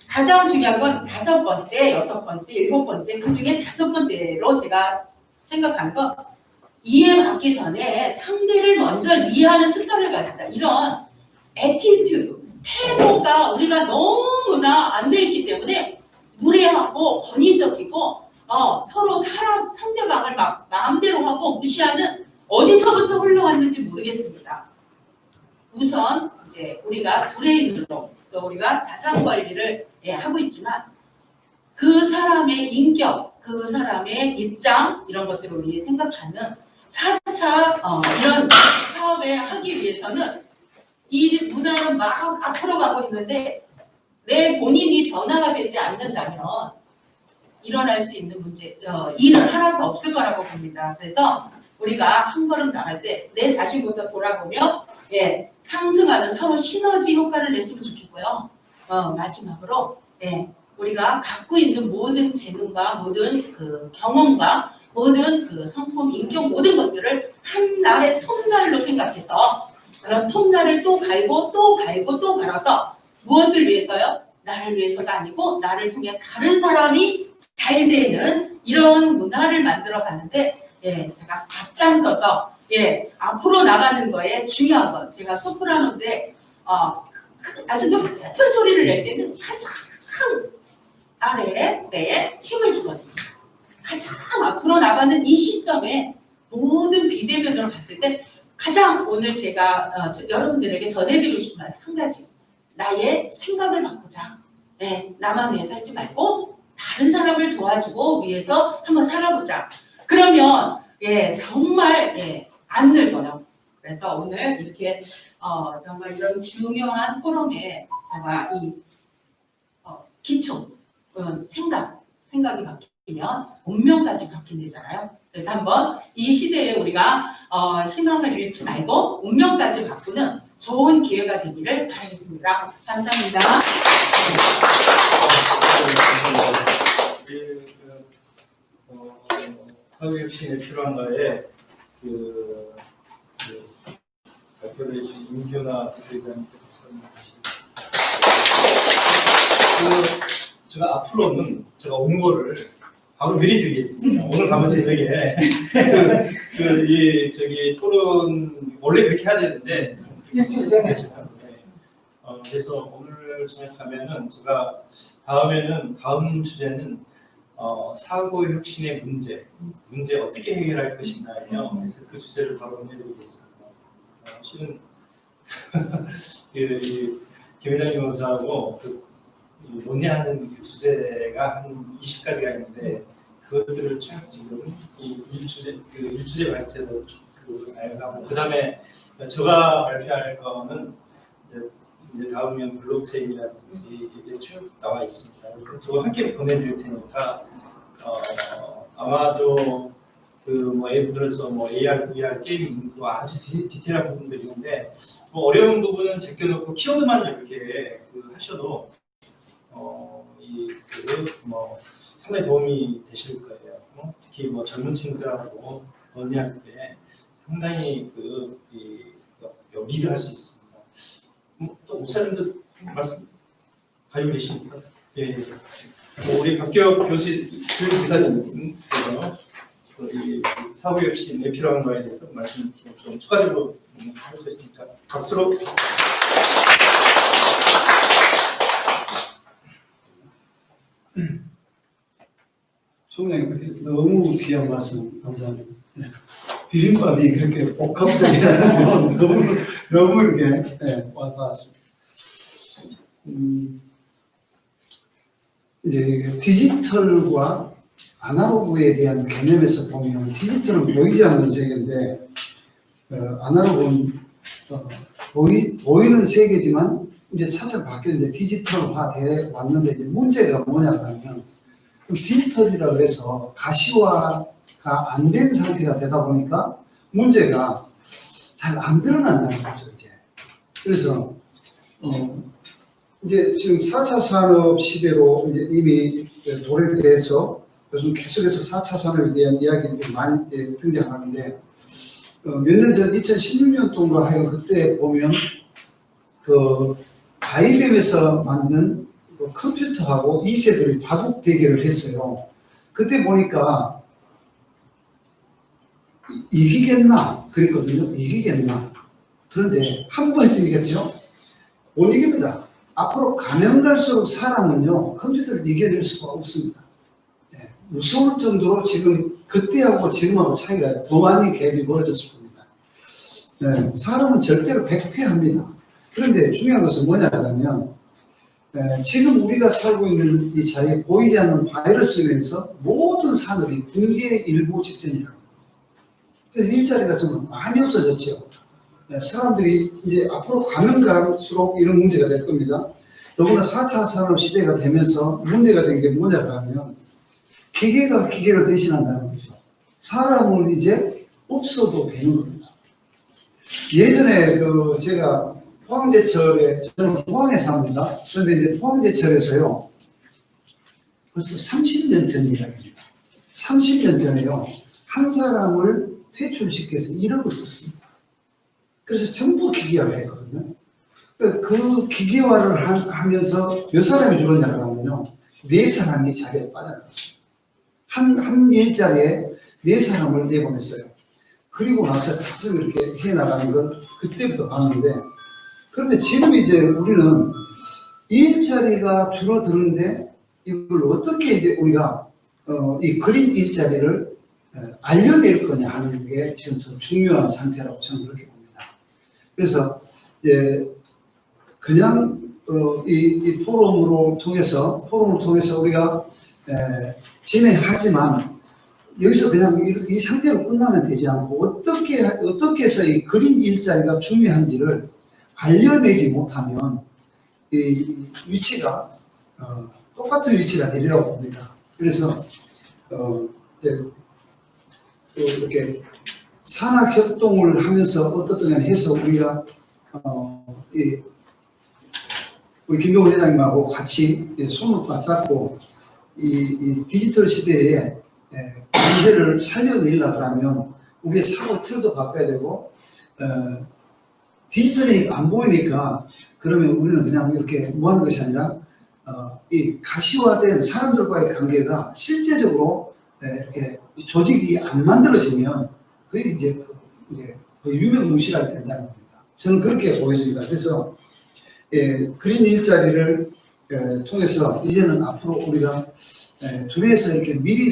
가장 중요한 건 5번째, 6번째, 7번째 그 중에 5번째로 제가 생각한 건 이해받기 전에 상대를 먼저 이해하는 습관을 가지자. 이런 애티튜드, 태도가 우리가 너무나 안 돼 있기 때문에 무례하고 권위적이고 서로 상대방을 막 마음대로 하고 무시하는 어디서부터 흘러왔는지 모르겠습니다. 우선 이제 우리가 브레인으로 또 우리가 자산 관리를 하고 있지만 그 사람의 인격, 그 사람의 입장 이런 것들을 우리 생각하는 4차 이런 사업에 하기 위해서는 이 문화는 막 앞으로 가고 있는데 내 본인이 변화가 되지 않는다면 일어날 수 있는 문제, 일은 하나도 없을 거라고 봅니다. 그래서 우리가 한 걸음 나갈 때 내 자신부터 돌아보며 예, 상승하는 서로 시너지 효과를 냈으면 좋겠고요. 마지막으로 예, 우리가 갖고 있는 모든 재능과 모든 그 경험과 모든 그 성품, 인격 모든 것들을 한나의 톱날로 생각해서 그런 톱날을 또 갈고 또 갈고 또 갈아서 무엇을 위해서요? 나를 위해서가 아니고 나를 통해 다른 사람이 잘 되는 이런 문화를 만들어 봤는데 예, 제가 앞장서서 예, 앞으로 나가는 거에 중요한 건 제가 소프라노인데 아주 높은 소리를 낼 때는 가장 아래에 배에 힘을 주거든요. 가장 앞으로 나가는 이 시점에 모든 비대면으로 갔을 때 가장 오늘 제가 여러분들에게 전해드리고 싶은 말 한 가지. 나의 생각을 바꾸자. 네, 나만 위해 살지 말고 다른 사람을 도와주고 위해서 한번 살아보자. 그러면 예, 정말 예, 안 늙어요. 그래서 오늘 이렇게 정말 이런 중요한 포럼에 제가 이 기초 생각이 바뀌면 운명까지 바뀐다잖아요. 그래서 한번 이 시대에 우리가 희망을 잃지 말고 운명까지 바꾸는 좋은 기회가 되기를 바라겠습니다. 감사합니다. 사회혁신에 필요한가에 발표를 해주신 임규나 대표이사님께서 제가 앞으로는 제가 온 거를 바로 미리 드리겠습니다. 오늘 가면 저녁에 토론 원래 그렇게 해야 되는데 그래서 오늘 저녁 가면은 제가 다음 주제는 사고 혁신의 문제 어떻게 해결할 것인가요. 그래서 그 주제를 바로 해드리겠습니다. 실은 김 회장님 저하고 논의하는 그 주제가 한 20가지가 있는데 그것들을 쭉 지금 이 일주제 발제로 알고 그다음에 제가 발표할 거는 이제 다음엔 블록체인이라든지 이게 쭉 나와 있습니다. 그거 함께 보내드릴 테니까 아마도 예를 들어서 AR, VR 게임 아주 디테일한 부분들이 있는데 어려운 부분은 제껴놓고 키워드만 이렇게 하셔도 상당히 도움이 되실 거예요. 특히 젊은 친구들하고 논의할 때 상당히 리드할 수 있습니다. 또 목사님도 말씀 가지고 계십니까? 예. 우리 박기혁 교수기사님께서 사고혁신에 필요한 거에 대해서 말씀 좀 추가적으로 해주셨습니다. 박수로. 총장님 너무 귀한 말씀 감사합니다. 네. 비빔밥이 그렇게 복합적이라는 건 너무 이렇게 와닿았습니다. 이제 디지털과 아날로그에 대한 개념에서 보면 디지털은 보이지 않는 세계인데 아날로그는 보이는 세계지만 이제 차차 바뀌어 이제 디지털화돼 왔는데 이제 문제가 뭐냐면 디지털이라고 해서 가시화가 안 된 상태가 되다 보니까 문제가 잘 안 드러난다는 거죠, 이제. 그래서, 이제 지금 4차 산업 시대로 이제 이미 도래돼서 요즘 계속해서 4차 산업에 대한 이야기들이 많이 등장하는데, 몇 년 전 2016년도인가 하여 그때 보면 IBM에서 만든 컴퓨터하고 2세들이 바둑 대결을 했어요. 그때 보니까 이기겠나 그랬거든요. 이기겠나. 그런데 한 번에 이겼죠. 못 이깁니다. 앞으로 가면 갈수록 사람은요 컴퓨터를 이겨낼 수가 없습니다. 네, 무서울 정도로 지금 그때하고 지금하고 차이가 더 많이 갭이 벌어졌을 겁니다. 네, 사람은 절대로 백패합니다. 그런데 중요한 것은 뭐냐면 지금 우리가 살고 있는 이 자리에 보이지 않는 바이러스로 인해서 모든 산업이 붕괴 일보 직전이라고. 그래서 일자리가 좀 많이 없어졌죠. 사람들이 이제 앞으로 가면 갈수록 이런 문제가 될 겁니다. 더구나 4차 산업 시대가 되면서 문제가 된 게 뭐냐고 하면 기계가 기계를 대신한다는 거죠. 사람은 이제 없어도 되는 겁니다. 예전에 제가 포항제철에, 저는 포항에 삽니다. 그런데 이제 포항제철에서요, 벌써 30년 전 이야기입니다. 30년 전에요, 한 사람을 퇴출시켜서 1억을 썼습니다. 그래서 전부 기계화를 했거든요. 그 기계화를 하면서 몇 사람이 줄었냐 그러면요, 4사람이 자리에 빠져나갔습니다. 한 일자리에 4사람을 내보냈어요. 그리고 나서 차츰 이렇게 해나가는 건 그때부터 봤는데, 그런데 지금 이제 우리는 일자리가 줄어드는데 이걸 어떻게 이제 우리가 이 그린 일자리를 알려낼 거냐 하는 게 지금 더 중요한 상태라고 저는 그렇게 봅니다. 그래서 이제 그냥 이 포럼을 통해서 우리가 진행하지만 여기서 그냥 이 상태로 끝나면 되지 않고 어떻게 해서 이 그린 일자리가 중요한지를 알려내지 못하면 이 위치가 똑같은 위치가 되리라고 봅니다. 그래서 이렇게 산학협동을 하면서 어떻든 해서 우리가 우리 김동훈 회장님하고 같이 손을 맞잡고 이 디지털 시대에 경제를 살려내려고 하면 우리의 사고 틀도 바꿔야 되고 디지털이 안 보이니까 그러면 우리는 그냥 이렇게 뭐 하는 것이 아니라 이 가시화된 사람들과의 관계가 실제적으로 이렇게 조직이 안 만들어지면 그게 이제 유명무실하게 된다는 겁니다. 저는 그렇게 보여집니다. 그래서 그린 일자리를 통해서 이제는 앞으로 우리가 둘이서 이렇게 미리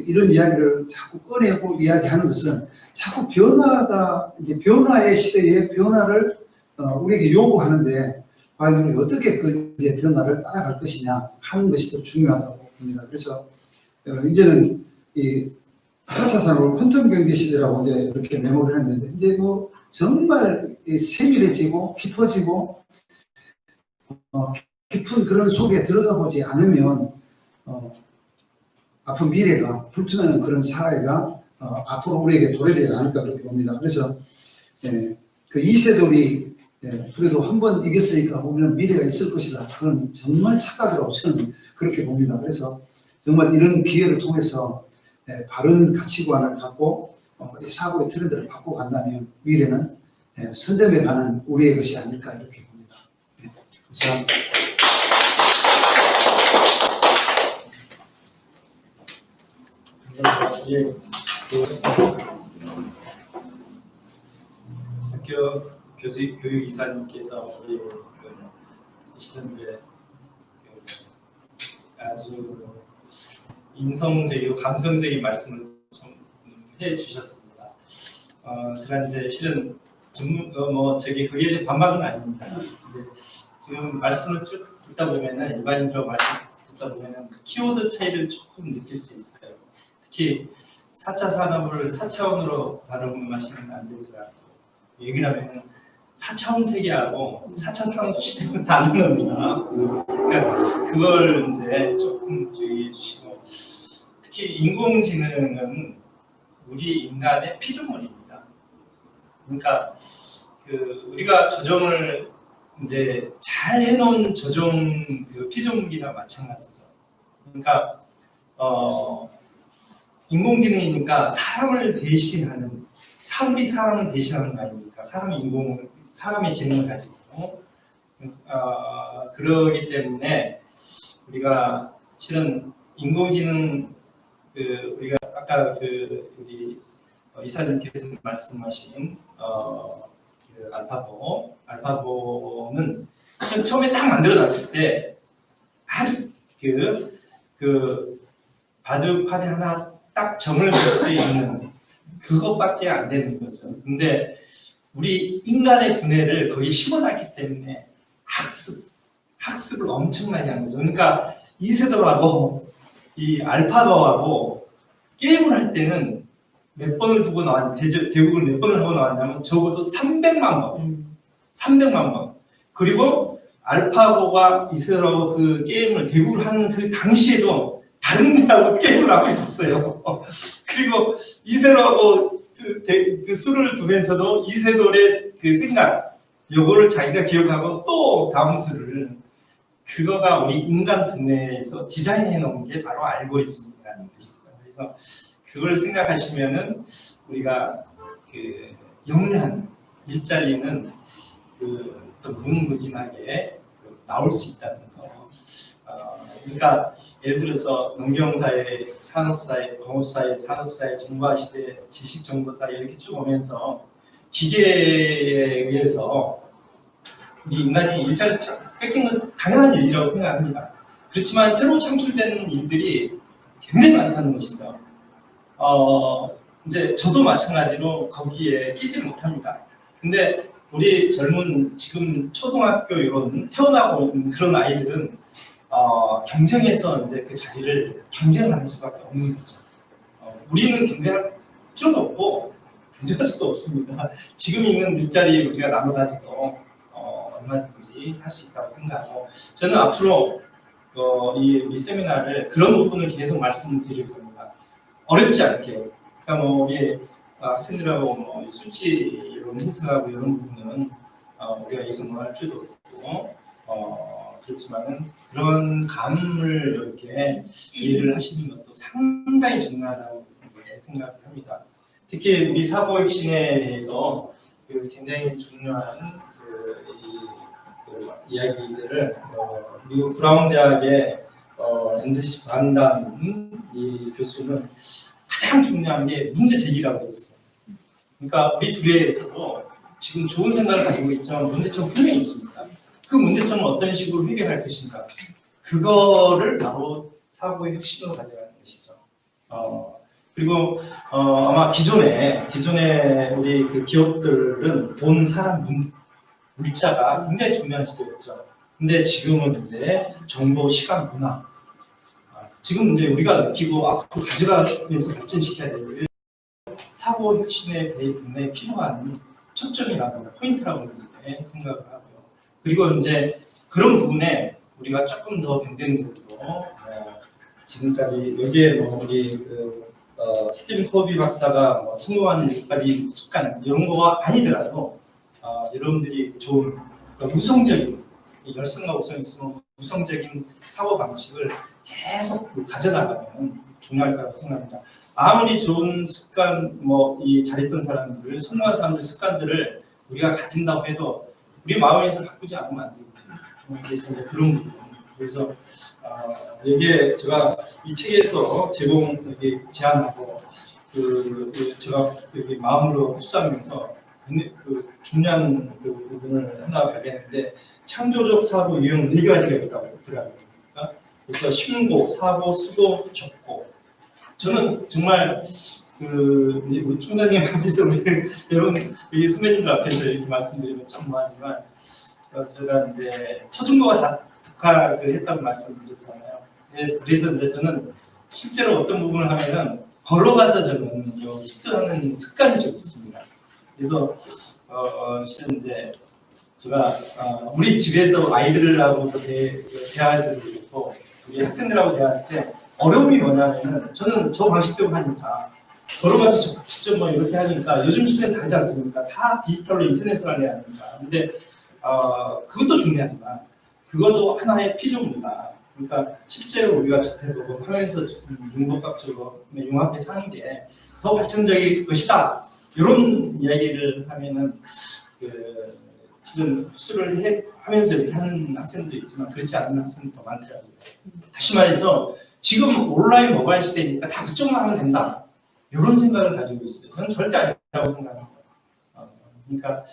이런 이야기를 자꾸 꺼내고 이야기하는 것은 자꾸 변화의 시대에 변화를 우리에게 요구하는데 과연 우리가 어떻게 그 이제 변화를 따라갈 것이냐 하는 것이 더 중요하다고 봅니다. 그래서 이제는 이 4차 산업 퀀텀 경제 시대라고 이제 이렇게 메모를 했는데 이제 뭐 정말 세밀해지고 깊어지고 깊은 그런 속에 들어가 보지 않으면 앞으로 미래가 불투명한 그런 사회가 앞으로 우리에게 도래되지 않을까 그렇게 봅니다. 그래서 그 이세돌이 그래도 한번 이겼으니까 보면 미래가 있을 것이다. 그건 정말 착각이라고 저는 그렇게 봅니다. 그래서 정말 이런 기회를 통해서 바른 가치관을 갖고 이 사고의 트렌드를 바꾸고 간다면 미래는 선점에 가는 우리의 것이 아닐까 이렇게 봅니다. 감사합니다. 학교 교육이사님께서 우리 계시는데 아주 인성적이고 감성적인 말씀을 좀 해주셨습니다. 제가 이제 실은 그게 대해 반박은 아닙니다. 근데 지금 말씀을 쭉 듣다 보면은 일반인으로 말씀 듣다 보면은 그 키워드 차이를 조금 느낄 수 있어요. 특히 4차 산업을 4차원으로 발음하시면 안 되더라고요. 얘기하면은 4차원 세계하고 4차 산업 시대는 다른 겁니다. 그러니까 그걸 이제 조금 주의해 주시고, 특히 인공지능은 우리 인간의 피조물입니다. 그러니까 우리가 조정을 이제 잘 해놓은 조정 피조물이나 마찬가지죠. 그러니까 인공지능이니까 사람을 대신하는, 우리 사람을 대신하는 거 아닙니까? 사람의 지능을 가지고 그러기 때문에 우리가 실은 인공지능 우리가 아까 우리 이사님께서 말씀하신 알파고는 처음에 딱 만들어놨을 때 아주 바둑판에 하나 딱 점을 걸 수 있는 그것밖에 안 되는 거죠. 근데 우리 인간의 두뇌를 거기에 심어놨기 때문에 학습을 엄청나게 한 거죠. 그러니까 이세돌하고 이 알파고하고 게임을 할 때는 몇 번을 두고 대국을 몇 번을 하고 나왔냐면 적어도 300만 번. 300만 번. 그리고 알파고가 이세돌하고 그 게임을 대국을 하는 그 당시에도 다른 데하고 게임을 하고 있었어요. 그리고 이세돌하고 그 수를 두면서도 이세돌의 그 생각, 요거를 자기가 기억하고 또 다음 수를, 그거가 우리 인간 두뇌에서 디자인해 놓은 게 바로 알고리즘이라는 것이죠. 그래서 그걸 생각하시면은 우리가 그 영리한 일자리는 또 무궁무진하게 나올 수 있다는 거. 그러니까 예를 들어서 농경사회, 산업사회, 공업사회, 산업사회, 정보화시대, 지식정보사회 이렇게 쭉 오면서 기계에 의해서 우리 인간이 일자리 뺏긴 건 당연한 일이라고 생각합니다. 그렇지만 새로 창출되는 일들이 굉장히 많다는 것이죠. 이제 저도 마찬가지로 거기에 끼지 못합니다. 근데 우리 젊은 지금 초등학교 이런 태어나고 있는 그런 아이들은 경쟁에서 이제 그 자리를 경쟁할 수밖에 없는 거죠. 우리는 경쟁할 필요도 없고 경쟁할 수도 없습니다. 지금 있는 일자리 우리가 나눠가지고 얼마든지 할 수 있다고 생각하고, 저는 앞으로 이 세미나를 그런 부분을 계속 말씀드릴 겁니다. 어렵지 않게. 그러니까 뭐 우리 학생들하고 뭐 수치 이런 해석하고 이런 부분은 우리가 예상할 필요도 없고, 그렇지만은 그런 감을 이렇게 이해를 하시는 것도 상당히 중요하다고 생각을 합니다. 특히 우리 사고혁신에 대해서 굉장히 중요한 그 이야기들을 미국 브라운 대학의 앤드리스 반담 이 교수는 가장 중요한 게 문제 제기라고 했어요. 그러니까 우리 두뇌에서도 지금 좋은 생각을 가지고 있지만 문제점 분명히 있습니다. 그 문제점을 어떤 식으로 해결할 것인가, 그거를 바로 사고의 혁신으로 가져가는 것이죠. 그리고 아마 기존에 우리 그 기업들은 돈, 사람, 물자가 굉장히 중요한 시대였죠. 근데 지금은 이제 정보, 시간, 문화, 지금 이제 우리가 느끼고 앞으로 가져가면서 발전시켜야 될 사고 혁신의 분야에 필요한 초점이라고 포인트라고 생각을 하고요. 그리고 이제 그런 부분에 우리가 조금 더 경쟁적으로 지금까지 여기에 뭐 우리 스티븐 코비 박사가 뭐 성공하는 몇 가지 습관 이런 거가 아니더라도 여러분들이 좋은 우성적인 열성과 우성이 있으면 우성적인 사고 방식을 계속 가져나가면 중요할 거라고 생각합니다. 아무리 좋은 습관, 뭐 이 잘했던 사람들, 성공한 사람들 습관들을 우리가 가진다고 해도 우리 마음에서 바꾸지 않으면 안 되거든요. 그래서 이제 그런 부분. 그래서 여기에 제가 이 책에서 제안하고 제가 여기 마음으로 흡수하면서 그 중요한 그 부분을 하나 발견했는데, 창조적 사고 유형 4가지가 있다고 하더라고요. 그래서 신고, 사고, 수고, 접고. 저는 정말 이제 우리 총장님 앞에서 우리 여러분 여기 선배님들 앞에서 이렇게 말씀드리면 참 뭐하지만, 제가 이제 초중고가 다 독학을 했다고 말씀드렸잖아요. 그래서 이제 저는 실제로 어떤 부분을 하면은 걸어가서 저는 습득하는 습관이 좀 있습니다. 그래서 실은 이제 제가 우리 집에서 아이들하고도 대화를 드리고 우리 학생들하고 대화할 때 어려움이 뭐냐면은, 저는 저 방식대로 하니까 걸어가서 직접 뭐 이렇게 하니까 요즘 시대는 다르지 않습니까? 다 디지털로 인터넷으로 하려야 하니까. 근데 그것도 중요하지만 그것도 하나의 피조입니다. 그러니까 실제로 우리가 접해보고 하면서 융합학적으로 융합해서 하는 게 더 발전적인 것이다. 이런 이야기를 하면은 지금 흡수를 하면서 이렇게 하는 학생도 있지만 그렇지 않은 학생도 많더라고요. 다시 말해서 지금 온라인 모바일 시대니까 다 그쪽만 하면 된다. 이런 생각을 가지고 있어요. 저는 절대 아니라고 생각합니다. 그러니까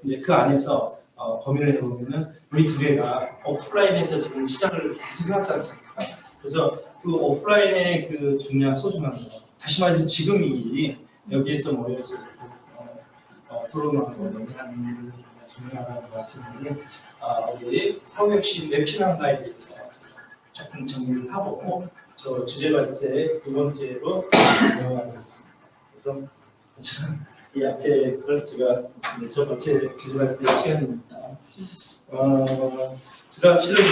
이제 그 안에서 범위를 해보면은 우리 두뇌가 오프라인에서 지금 시작을 계속 해왔지 않습니까? 그래서 그 오프라인의 그 중요한 소중한 거, 다시 말해서 지금 이 일이 여기에서 모여서 토론하는 논의하는 중요한 말씀을 우리 사후혁신 왜 필요한가에 대해서 조금 정리를 하고 저 주제가 이제 2번째로 넘어가겠습니다. 그래서 이 앞에 걸 제가 첫 번째 주제가 될 시간입니다. 제가 실은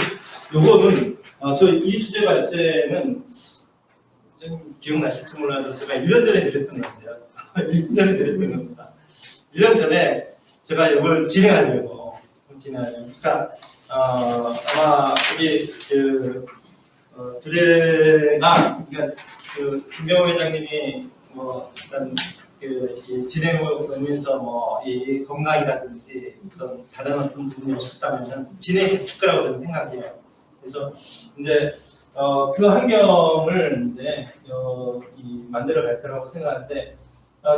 요거는 저 이 주제 발제는 좀 기억나실지 몰라도 제가 1년 전에 드렸던 건데요. 1년 전에 드렸던 겁니다. 1년 전에 제가 이걸 진행하려고. 그러니까 아마 우리 두레가 그러니까 김병호 회장님이 뭐 일단 이 진행을 보면서 뭐 이 건강이라든지 어떤 다른 어떤 부분이 없었다면 진행했을 거라고 저는 생각해요. 그래서 이제 그 환경을 이제 만들어 갈 거라고 생각하는데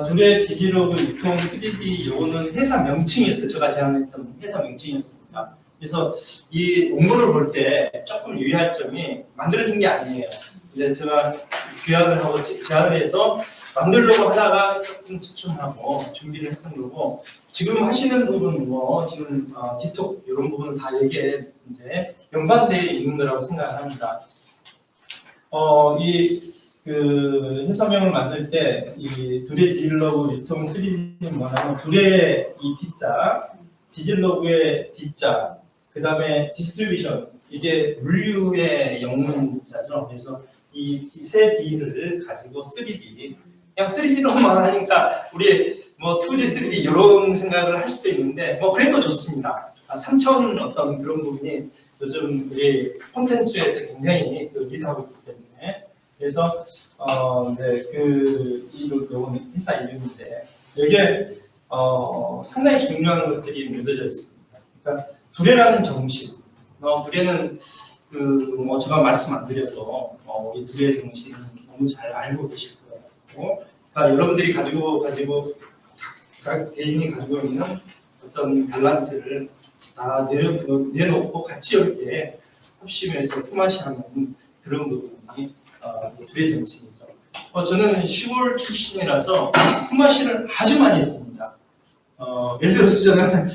두레 디지로그 유통 3D 요거는 회사 명칭이었어요. 제가 제안했던 회사 명칭이었습니다. 그래서 이 원고를 볼 때 조금 유의할 점이 만들어진 게 아니에요. 이제 제가 규약을 하고 제안을 해서 만들려고 하다가 조금 추천하고 준비를 했던 거고 지금 하시는 부분 뭐 지금 디톡 이런 부분은 다 여기에 이제 연관되어 있는 거라고 생각을 합니다. 그 회사명을 만들 때 이 두레 디질러그 유통 3D는 뭐냐면 두레 이 D자, 디질러그의 D자, 그 다음에 디스트리뷰션 이게 물류의 영문자죠. 그래서 이 세 D를 가지고 3D 그냥 3D로만 하니까 우리 뭐 2D, 3D 이런 생각을 할 수도 있는데 뭐 그래도 좋습니다. 3천 어떤 그런 부분이 요즘 우리 콘텐츠에서 굉장히 리드하고 있기 때문에 그래서 이제 요건 회사 이름인데 여기에 상당히 중요한 것들이 묻어져 있습니다. 그러니까 두레라는 정신, 두레는 뭐 제가 말씀 안 드려도 우리 두레의 정신은 너무 잘 알고 계실 거예요. 그러니까 여러분들이 각 개인이 가지고 있는 어떤 달란트를 다 내놓고 같이 이렇게 합심해서 품앗이하는 그런 부분이 두레 정신이죠. 저는 시골 출신이라서 품앗이를 아주 많이 했습니다. 예를 들어서 저는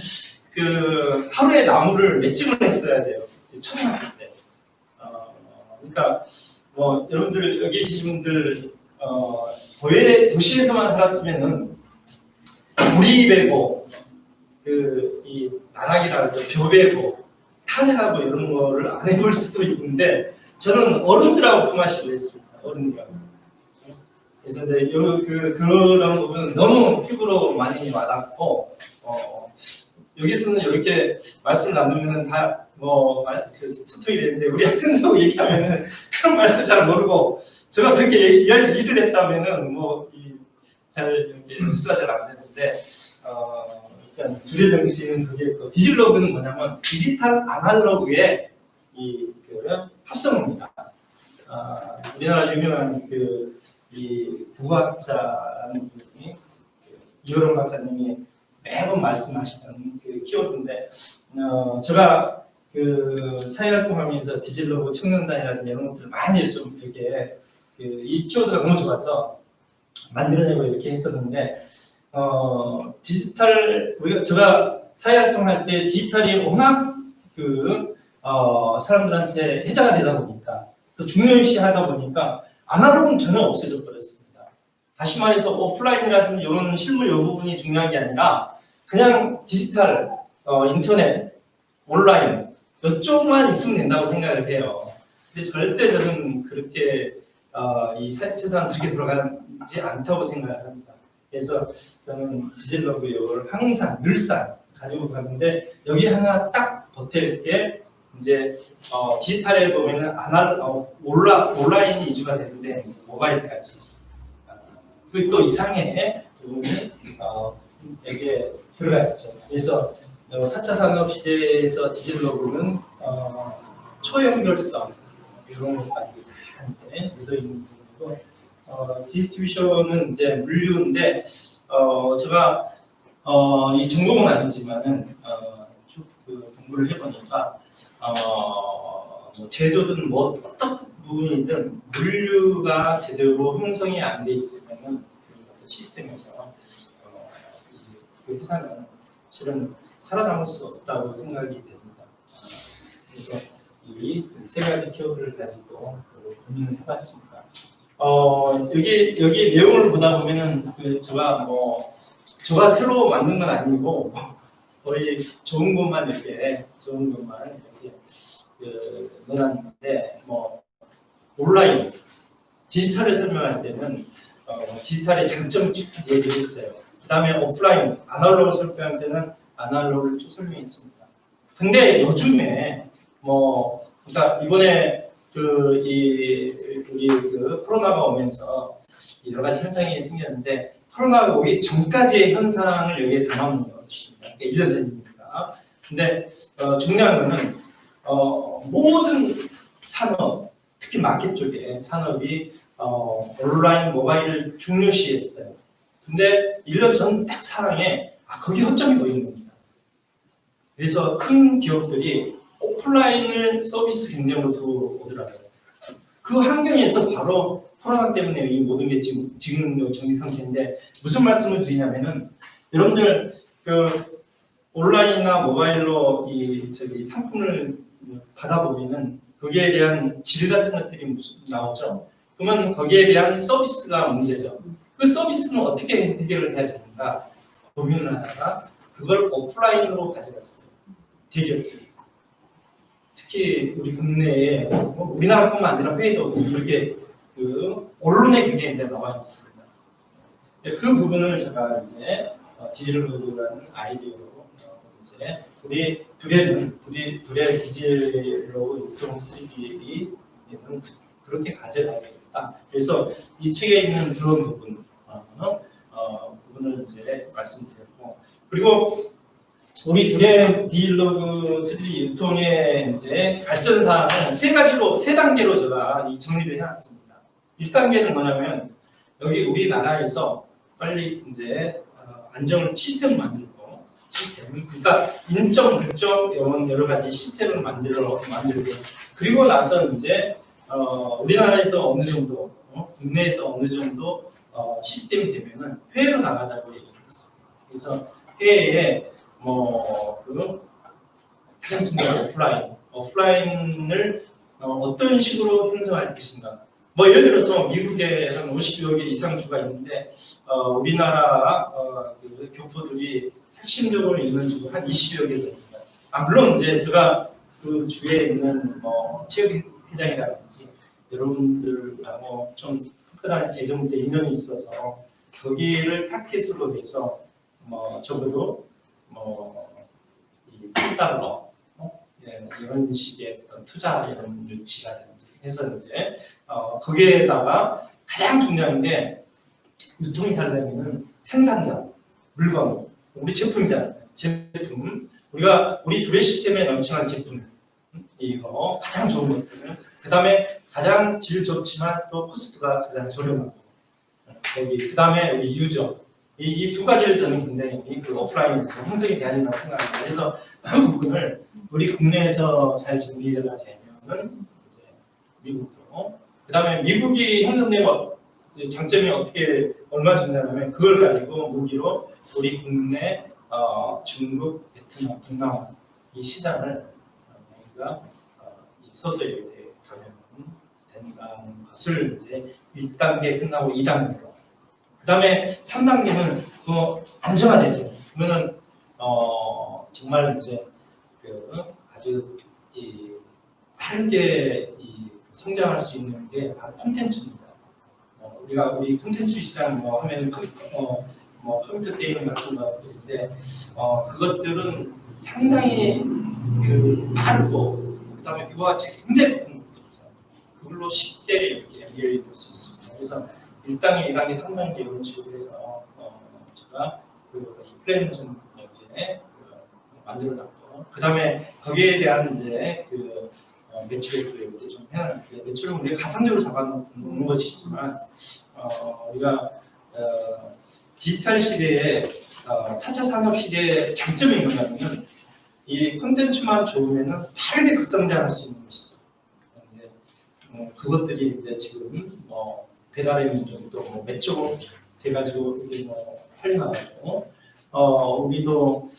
하루에 나무를 몇 집을 했어야 돼요. 초등학교 때. 그러니까 뭐 여러분들 여기 계신 분들 도시에서만 살았으면은 우리 베고 이 나락이라든지 벼 베고 탄핵하고 이런 거를 안 해볼 수도 있는데 저는 어른들하고 품앗이를 했습니다. 어른들하고. 그래서 이제 그런 부분은 너무 피부로 많이 와닿고 여기서는 이렇게 말씀 나누면 다 소통이 되는데 우리 학생들하고 얘기하면은 그런 말씀 잘 모르고 제가 그렇게 일을 했다면은 잘 이렇게 흡수가 잘 안 되는데 일단 두레 정신은 그게 디질로그는 뭐냐면 디지털 아날로그의 합성어입니다. 우리나라 유명한 이 국어학자라는 분이 이호롱 박사님이 매번 말씀하시는 키워드인데 제가 사회활동하면서 디질로그 청년단이라든지 이런 것들을 많이 좀 이렇게 이 키워드가 너무 좋아서 만들어내고 이렇게 했었는데 제가 사회활동할 때 디지털이 워낙 사람들한테 해자가 되다 보니까 또 중요시하다 보니까 아날로그는 전혀 없어져 버렸습니다. 다시 말해서 오프라인이라든지 이런 실물 이 부분이 중요한 게 아니라 그냥 디지털, 인터넷, 온라인 이쪽만 있으면 된다고 생각을 해요. 근데 절대 저는 그렇게 이 세상은 그렇게 돌아가지 않다고 생각을 합니다. 그래서 저는 디질러그 이걸 항상 늘상 가지고 가는데 여기 하나 딱 겉에 이렇게 이제 디지털에 보면은 온라인이 이주가 되는데 모바일까지 그리고 또 이상의 부분이 여기에 들어가 있죠. 그래서 4차 산업 시대에서 디질러그는 초연결성 이런 것까지 다 이제 묻어 있는 부분이고 디스트리뷰션은 이제 물류인데 제가 이 전공은 아니지만은 쭉 공부를 해보니까 제조든 뭐 어떤 부분이든 물류가 제대로 형성이 안 돼 있으면은 시스템에서 그 회사는 실은 살아남을 수 없다고 생각이 됩니다. 그래서 이 세 가지 키워드를 가지고 고민을 해봤습니다. 여기 내용을 보다 보면은 제가 새로 만든 건 아니고 거의 좋은 것만 이렇게 넣어놨는데 뭐 온라인 디지털을 설명할 때는 디지털의 장점 쭉 얘기했어요. 그다음에 오프라인 아날로그 설명할 때는 아날로그를 쭉 설명했습니다. 근데 요즘에 그러니까 이번에 우리 코로나가 오면서 여러 가지 현상이 생겼는데 코로나가 오기 전까지의 현상을 여기에 담아놓은 것입니다. 그러니까 1년 전입니다. 근데 중요한 거는 모든 산업, 특히 마켓 쪽의 산업이 온라인 모바일을 중요시했어요. 근데 1년 전 딱 상황에 거기 허점이 보이는 겁니다. 그래서 큰 기업들이 오프라인을 서비스 경쟁으로 두고 오더라고요. 그 환경에서 바로 코로나 때문에 이 모든 게 지금 정기 상태인데 무슨 말씀을 드리냐면은 여러분들 온라인이나 모바일로 상품을 받아보면은 거기에 대한 질 같은 것들이 나오죠. 그러면 거기에 대한 서비스가 문제죠. 그 서비스는 어떻게 해결을 해야 되는가 고민을 하다가 그걸 오프라인으로 가져갔어요. 대기업들이. 특히 우리 국내에 우리나라뿐만 아니라 해외도 이렇게 언론에 굉장히 나와 있습니다. 그 부분을 제가 이제 디지털로드라는 아이디어로 이제 우리 두레 디지털로 유통 3D는 그렇게 가져가야 되겠다. 그래서 이 책에 있는 그런 부분을 이제 말씀드렸고 그리고 우리 두레 디지털로드 3D 유통의 이제 발전 사항을 세 단계로 제가 정리를 해놨습니다. 1단계는 뭐냐면 여기 우리나라에서 빨리 이제 안정을 시스템을 만들고 그러니까 인적, 물적 여러 가지 시스템을 만들고 그리고 나서 이제 우리나라에서 어느 정도 국내에서 어느 정도 시스템이 되면은 해외로 나가자고 얘기했습니다. 그래서 해외에 가장 중요한 오프라인을 어떤 식으로 형성할 것인가. 예를 들어서 미국에 한 50여 개 이상 주가 있는데 우리나라 교포들이 핵심적으로 있는 주가 한 20여 개 됩니다. 물론 이제 제가 그 주에 있는 체육회장이라든지 여러분들하고 좀 특별한 예전부터 인연이 있어서 거기를 타켓으로 해서 적어도 $1 이런 식의 어떤 투자 이런 유치라든지 해서 이제 거기에다가 가장 중요한 게 유통이 잘 되면은 생산자, 물건, 우리 제품이잖아요. 우리 두레 시스템에 넘치는 제품 이거 가장 좋은 것들은 그 다음에 가장 질 좋지만 또 코스트가 가장 저렴하고 그 다음에 우리 유저 이 두 가지를 저는 굉장히 오프라인에서 형성이 돼야 된다고 생각합니다. 그래서 그 부분을 우리 국내에서 잘 정리가 되면은 이제 미국으로 그 다음에 미국이 형성된 장점이 얼마 주냐면 그걸 가지고 무기로 우리 국내 중국, 베트남, 동남아 이 시장을 우리가 서서히 가면 된다는 것을 이제 1단계 끝나고 2단계로 그 다음에 3단계는 안정화되죠. 그러면은 정말 이제 아주 빠르게 성장할 수 있는 게 바로 콘텐츠입니다. 우리 콘텐츠 시장 하면 컴퓨터 게임 같은 것들인데 그것들은 상당히 빠르고 그다음에 부가가치 굉장히 높은 것들이죠. 그걸로 쉽게 이렇게 이해해 볼 수 있습니다. 그래서 1단계, 2단계, 3단계 이런 식으로 해서 제가 이 플랜을 좀 여기에 만들어놨고 그다음에 거기에 대한 이제 매출액도 이렇게 좀 해놨는데 매출은 우리가 가상적으로 잡아놓는 것이지만 우리가 디지털 시대에 4차 산업 시대의 장점이 뭐냐면 이 콘텐츠만 좋으면 빠르게 급성장할 수 있는 것이죠. 그것들이 이제 지금 배달의 민족도 몇 조 돼가지고 팔려나가고 우리도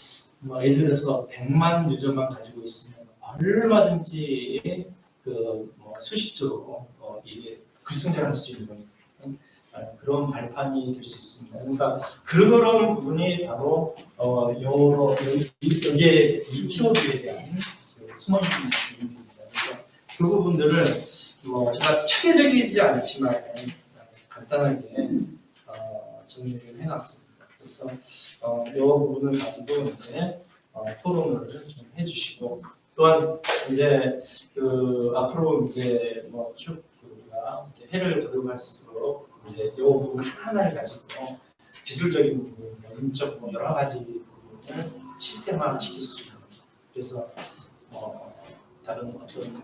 예를 들어서 100만 유저만 가지고 있으면 얼마든지 수십 조로 이게 급성장할 수 있는 그런 발판이 될 수 있습니다. 그러니까 그런 부분이 바로 여기에 이 키워드에 대한 숨어 있는 부분입니다. 그래서 그 부분들을 제가 체계적이지 않지만 간단하게 정리를 해놨습니다. 그래서 이 부분을 가지고 이제 토론을 좀 해주시고 또한 이제 앞으로 이제 쭉 우리가 해를 거듭할수록 이제 이 부분 하나를 가지고 기술적인 부분, 인적 여러 가지 부분을 시스템화 시킬 수 있는 그래서 다른 어떤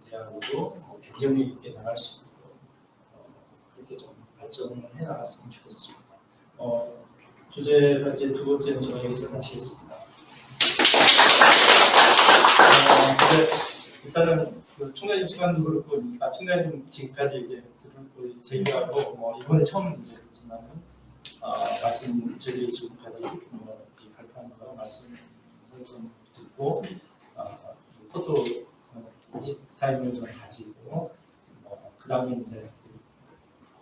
대학으로 경쟁력 있게 나갈 수 있도록 그렇게 좀 발전을 해 나갔으면 좋겠습니다. 주제가 이제 두 번째는 제가 여기서 마치겠습니다. 일단은 총장님 시간도 그렇고, 총장님 지금까지 이제 들은 저희하고 이번에 처음 이제 그렇지만 말씀 저희 지금까지 이 발표하는 말씀을 좀 듣고 포토 타임을 좀 가지고 그 다음에 이제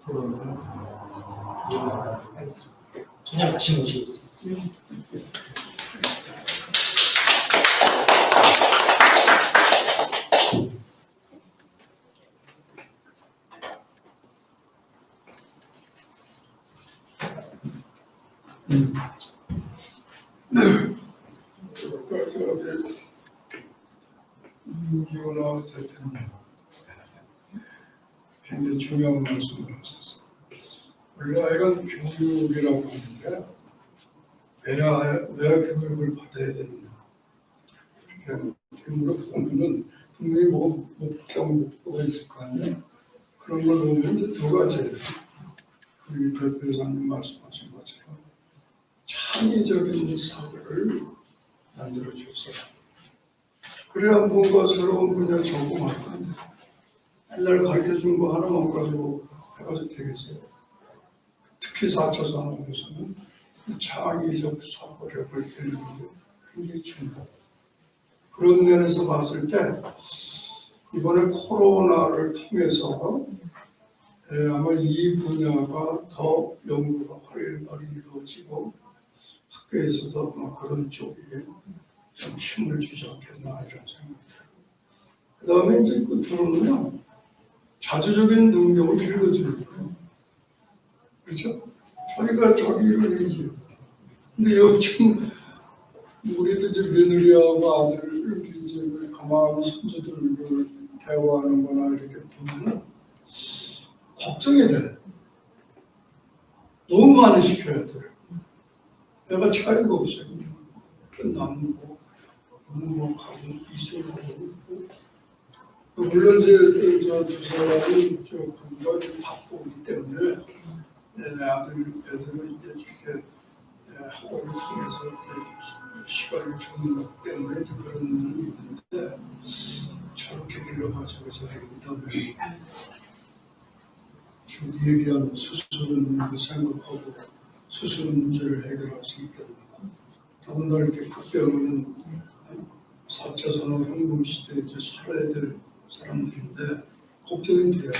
토론을 이어나가도록 하겠습니다. 총장님 다시 모시겠습니다. 이기훈 대표님 굉장히 중요한 말씀을 하셨어요. 원래 아이가 교육이라고 하는데 왜 교육을 받아야 되느냐 이렇게 물어보면은 분명히 목표가 있을 거 아니에요. 그런 걸 보면 이제 두 가지예요. 우리 대표이사님 말씀하신 것처럼 창의적인 사고를 만들어줘서 그래야 뭔가 새로운 분야에 전공할 거 아니에요. 옛날 가르쳐준 거 하나만 가지고 해가지고 되겠어요. 특히 4차 산업에서는 창의적 사고력을 기르는 게 굉장히 중요합니다. 그런 면에서 봤을 때 이번에 코로나를 통해서 아마 이 분야가 더 연구가 활발히 이루어지고 학교에서도 아마 그런 쪽에 좀 힘을 주지 않겠나 이런 생각이 들어요. 그 다음에 이제 끝으로는요, 자주적인 능력을 길러주는 거예요. 그렇죠? 자기가 자기를 얘기해요. 근데 요즘 우리도 이제 며느리하고 아들을 이제 가만히 손주들을 대화하는 거나 이렇게 보면은 걱정이 돼. 너무 많이 시켜야 돼요. 내가 차이가 없어요. 남고 너무 가고 이슬하고 있고 물론 이제 두 사람이 공부가 좀 바쁘기 때문에 내 애들은 이제 이렇게 학원을 통해서 시간을 주는 것 때문에 그런 면이 있는데 저렇게 길러가지고 저렇게 믿으면 지금 얘기한 수술을 생각하고 수술 문제를 해결할 수 있겠나. 더군다나 이렇게 급병은 4차 산업 혁명 시대에 이제 살아야 될 사람들인데 걱정이 돼요.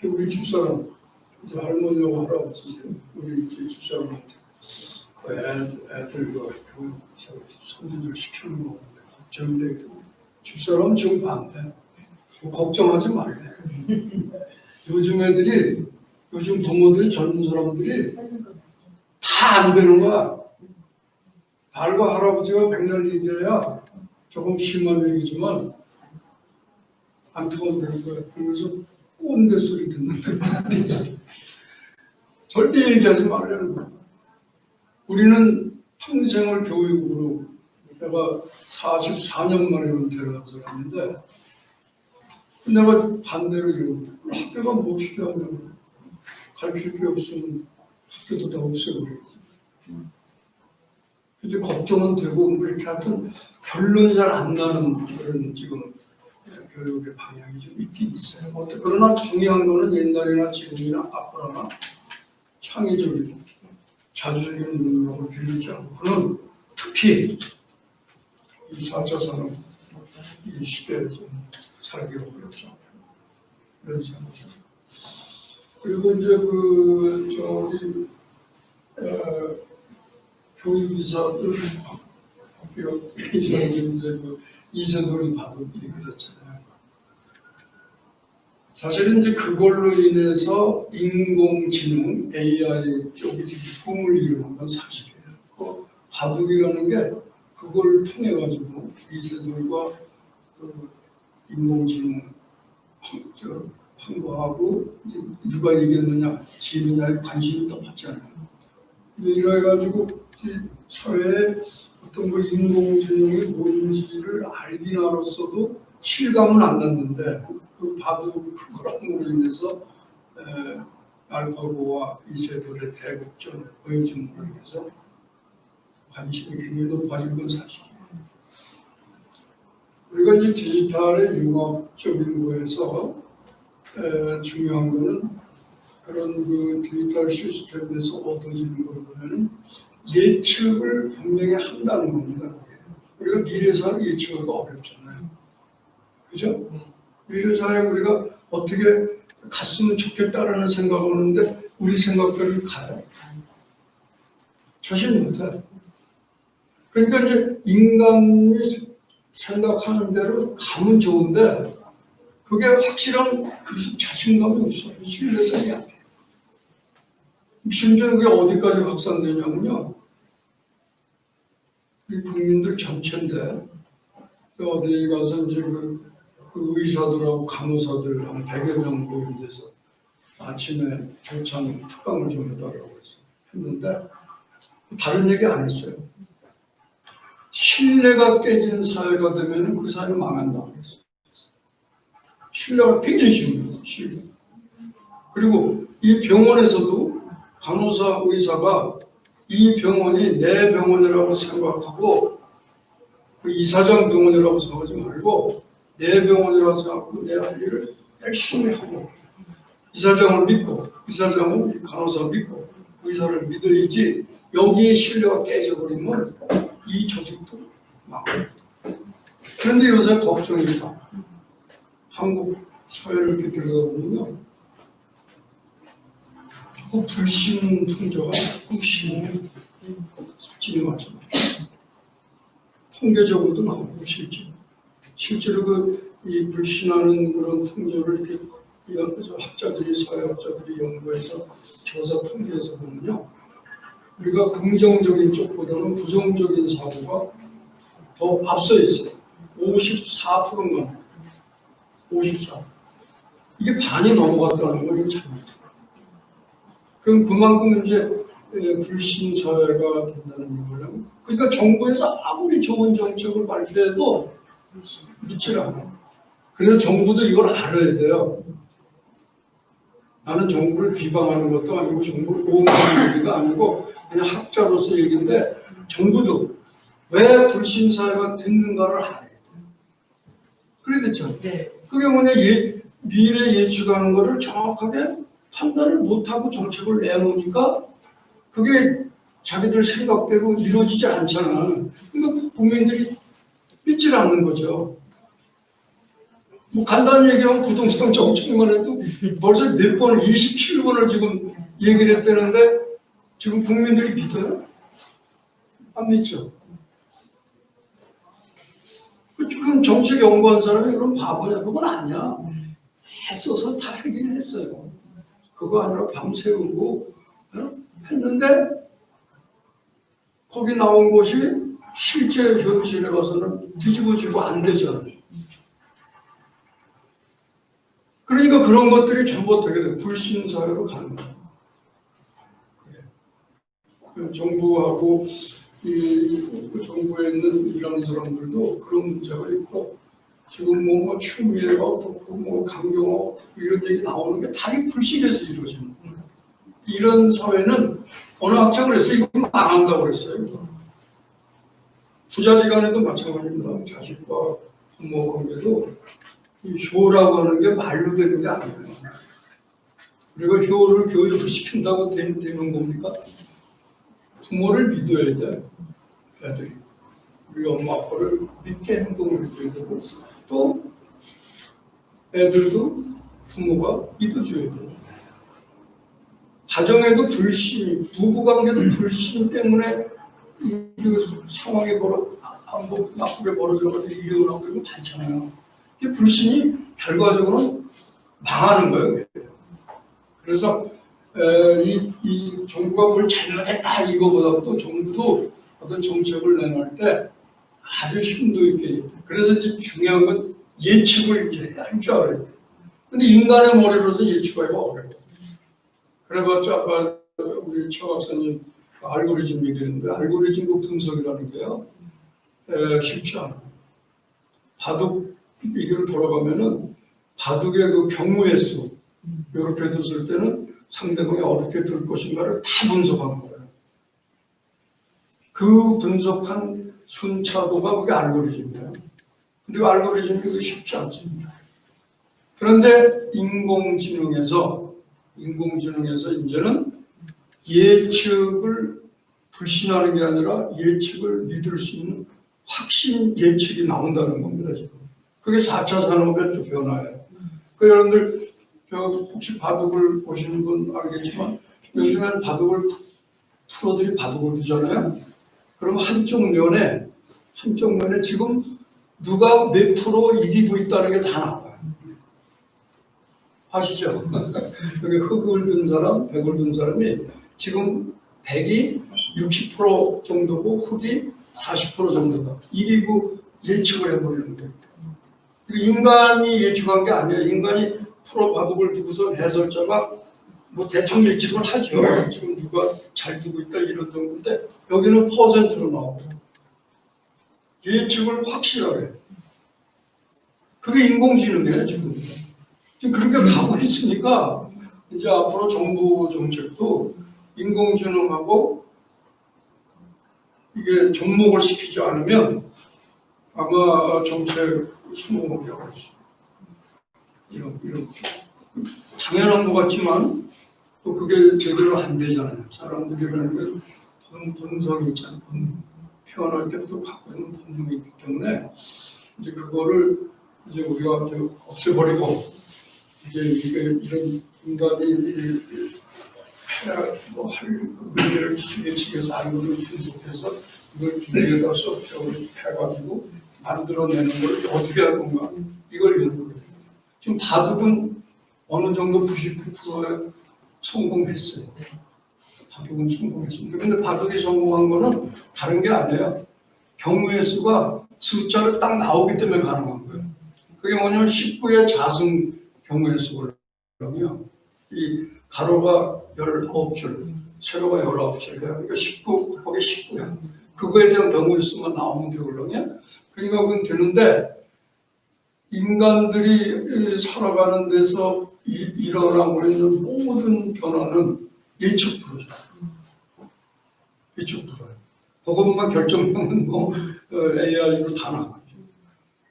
우리 집사람, 이제 할머니하고 할아버지, 우리 이제 집사람한테 그 애들과 교육, 손주들 시키는 거 걱정이 되거든요. 집사람 지금 반대. 걱정하지 말래. 요즘 애들이, 요즘 부모들이, 젊은 사람들이 다 안 되는 거야. 달과 할아버지가 백날 얘기해야 조금 심한 얘기지만 안 통한다는 거야. 그러면서 꼰대 소리 듣는데 꼰대 소리. 절대 얘기하지 말라는 거야. 우리는 평생을 교육으로 내가 44년 만에 은퇴를 한 사람인데 내가 반대로 이러고 학교가 뭐 필요하냐고. 가르칠 게 없으면 학교도 다 없애버리지. 근데 걱정은 되고 그렇게 하여튼 결론이 잘 안 나는 그런 지금 교육의 방향이 좀 있긴 있어요. 그러나 중요한 거는 옛날이나 지금이나 앞으로나 창의적이고 자주적인 능력을 기르지 않고는 특히 이 4차 산업 이 시대에 좀 살기 어렵지 않겠나 그런 생각이 듭니다. 그리고 이제 그 저기 교육이사들 교육이사들 이제 그 이세돌이 바로 얘기했잖아요. 사실은 이제 그걸로 인해서 인공지능 AI 쪽이 붐을 이루는 건 사실이에요. 그 바둑이라는 게 그걸 통해 가지고 이세돌과 그 인공지능 한거하고 누가 이겼느냐, 지느냐에 관심이 더 많잖아요. 이래 가지고 사회에 어떤 그 인공지능이 뭔지를 알긴 알았어도 실감은 안 났는데 그 바둑 그걸로 인해서 알파고와 이세돌의 대국전을 보여준 거에 대해서 관심이 굉장히 높아진 건 사실이에요. 우리가 이제 디지털의 융합적인 거에서 중요한 거는 그런 그 디지털 시스템에서 얻어지는 걸 보면은 예측을 분명히 한다는 겁니다. 우리가 미래사를 예측하기가 어렵잖아요. 그죠? 미래사에 우리가 어떻게 갔으면 좋겠다라는 생각을 하는데 우리 생각대로 가요. 자신 못해. 그러니까 이제 인간이 생각하는 대로 가면 좋은데 그게 확실한 무슨 자신감이 없어요. 신뢰성이 안 돼. 심지어 그게 어디까지 확산되냐면요. 이 국민들 전체인데 어디 가서 이제 그 의사들하고 간호사들 한 100여 명 모임돼서 아침에 조창 특강을 좀 해달라고 했는데 다른 얘기 안 했어요. 신뢰가 깨진 사회가 되면 그 사회는 망한다고 했어요. 신뢰가 굉장히 중요해요. 신뢰. 그리고 이 병원에서도 간호사 의사가 이 병원이 내 병원이라고 생각하고 그 이사장 병원이라고 생각하지 말고 내 병원이라고 생각하고 내 할 일을 열심히 하고 이사장을 믿고 이사장은 간호사 믿고 의사를 믿어야지 여기에 신뢰가 깨져버리면 이 조직도 망해요. 그런데 요새 걱정입니다. 한국 사회를 이렇게 들여다보면요. 그 불신 풍조가 조금 심해요. 솔직히 말씀드립니다. 통계적으로도 나오고 실제로 이 불신하는 그런 풍조를 이렇게 학자들이 사회학자들이 연구해서 조사 통계에서 보면요. 우리가 긍정적인 쪽보다는 부정적인 사고가 더 앞서 있어요. 54%만 54. 이게 반이 넘어갔다는 걸 잘못해요. 그럼 그만큼 이제 불신 사회가 된다는 거예요. 그러니까 정부에서 아무리 좋은 정책을 발표해도 믿질 않아요. 그래서 정부도 이걸 알아야 돼요. 나는 정부를 비방하는 것도 아니고 정부를 옹호하는 얘기가 아니고 그냥 학자로서 얘기인데 정부도 왜 불신 사회가 됐는가를 알아야 돼요. 그래야 되죠. 네. 그게 뭐냐 미래 예측하는 거를 정확하게 판단을 못하고 정책을 내놓으니까 그게 자기들 생각대로 이루어지지 않잖아. 그러니까 국민들이 믿질 않는 거죠. 뭐 간단히 얘기하면 부동산 정책만 해도 벌써 몇 번을 27번을 지금 얘기를 했다는데 지금 국민들이 믿어요? 안 믿죠. 그럼 정책 연구한 사람이 그럼 바보냐? 그건 아니야. 했어서 다 하긴 했어요. 그거 아니라 밤새우고 했는데 거기 나온 것이 실제 현실에 가서는 뒤집어지고 안 되잖아요. 그러니까 그런 것들이 전부 어떻게 돼? 불신사회로 가는 거예요. 그래. 정부하고 정부에 있는 이런 사람들도 그런 문제가 있고 지금 뭐 추미애가 어떻고 뭐 강경화 어떻고 이런 얘기 나오는 게 다 이 불신에서 이루어지는 거예요. 이런 사회는 어느 학자가 그랬어요. 이건 망한다고 그랬어요. 부자지간에도 마찬가지입니다. 자식과 부모 관계도 이 효라고 하는 게 말로 되는 게 아니에요. 우리가 효를 교육을 시킨다고 되는 겁니까? 부모를 믿어야 돼. 애들이. 우리 엄마 아빠를 믿게 행동을 해줘야 되고 또 애들도 부모가 믿어줘야 돼. 가정에도 불신, 부부관계도 불신 때문에 이 상황이 나쁘게 벌어져가지고 일이 나고 이거 많잖아요. 이 불신이 결과적으로는 망하는 거예요. 그래서 이 정부가 뭘 잘못했다 이거보다도 정부도 어떤 정책을 내놓을 때 아주 심도 있게. 그래서 이제 중요한 건 예측을 이제 할 줄 알아요. 근데 인간의 머리로서 예측하기가 어려워요. 그래봤자 아까 우리 최 박사님 알고리즘 얘기했는데 알고리즘 분석이라는 게요. 쉽지 않아요. 바둑 얘기를 돌아가면은 바둑의 그 경우의 수 이렇게 뒀을 때는 상대방이 어떻게 들 것인가를 다 분석한 거예요. 그 분석한 순차도가 그게 알고리즘이에요. 근데 그 알고리즘이 그게 쉽지 않습니다. 그런데 인공지능에서 이제는 예측을 불신하는 게 아니라 예측을 믿을 수 있는 확신 예측이 나온다는 겁니다, 지금. 그게 4차 산업의 또 변화예요. 그 여러분들 혹시 바둑을 보시는 분 알겠지만 요즘엔 프로들이 바둑을 두잖아요. 그럼 한쪽 면에 지금 누가 몇 프로 이기고 있다는 게 다 나와요. 아시죠? 여기 흑을 둔 사람, 백을 둔 사람이 지금 백이 60% 정도고 흑이 40% 정도다. 이기고 예측을 해버리는 거예요. 인간이 예측한 게 아니에요. 인간이 프로 바둑을 두고서 해설자가 뭐 대충 예측을 하죠. 지금 누가 잘 두고 있다 이런 정도인데 여기는 퍼센트로 나오고 예측을 확실하게. 그게 인공지능이에요 지금. 지금 그렇게 가고 있으니까 이제 앞으로 정부 정책도 인공지능하고 이게 접목을 시키지 않으면 아마 정책 성공하기 어렵습니다. 이런 당연한 것 같지만 또 그게 제대로 안 되잖아요. 사람들이라는 게 본성이 있잖아요. 표현할 때도 갖고 있는 본성이 있기 때문에 이제 그거를 이제 우리가 없애버리고 이제 이런 인간이 할 문제를 예측해서 알고를 분석해서 이걸 기계에다 소프트웨어를 해가지고 만들어내는 걸 어떻게 할 건가 이걸 연구를 해요. 지금 바둑은 어느 정도 99%에 성공했어요. 바둑은 성공했습니다. 근데 바둑이 성공한 거는 다른 게 아니에요. 경우의 수가 숫자를 딱 나오기 때문에 가능한 거예요. 그게 뭐냐면 19의 자승 경우의 수를 그러면 이 가로가 19줄, 세로가 19줄이에요. 그러니까 19 곱하기 19야. 그거에 대한 경우의 수만 나오면 되거든요. 그러니까 그건 되는데 인간들이 살아가는 데서 일어나고 있는 모든 변화는 예측 불허죠. 예측 불허예요. 그것만 결정하면 뭐 AI로 다 나가죠.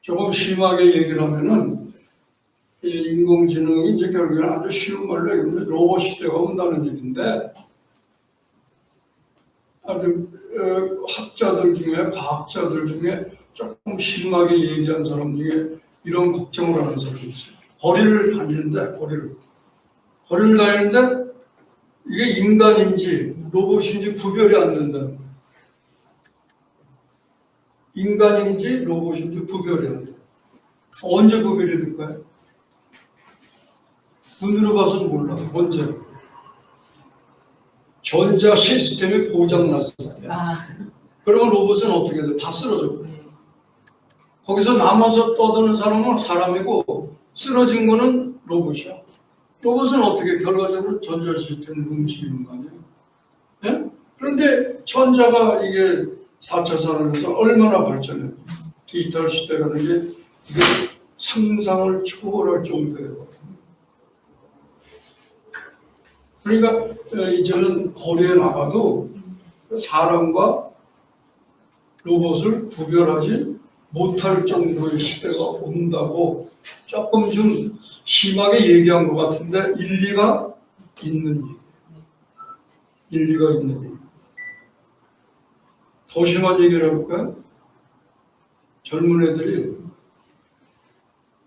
조금 심하게 얘기를 하면은 이 인공지능이 이제 결국에는 아주 쉬운 말로 얘기하면 로봇 시대가 온다는 얘기인데 아주 학자들 중에 과학자들 중에 조금 심하게 얘기한 사람 중에 이런 걱정을 하는 사람이 있어요. 거리를 다니는데 이게 인간인지 로봇인지 구별이 안 된다는 거예요. 인간인지 로봇인지 구별이 안 돼요. 언제 구별이 될까요? 눈으로 봐서는 몰라. 언제? 전자 시스템이 고장났을 때. 그러면 로봇은 어떻게 돼? 다 쓰러져. 거기서 남아서 떠드는 사람은 사람이고 쓰러진 거는 로봇이야. 로봇은 어떻게 결과적으로 전자 시스템을 훔치는 거 아니에요? 네? 그런데 전자가 이게 4차 산업에서 얼마나 발전해? 디지털 시대라는 게 이게 상상을 초월할 정도예요. 그러니까 이제는 거리에 나가도 사람과 로봇을 구별하지 못할 정도의 시대가 온다고 조금 좀 심하게 얘기한 것 같은데 일리가 있는 얘기. 더 심한 얘기를 해볼까요? 젊은 애들이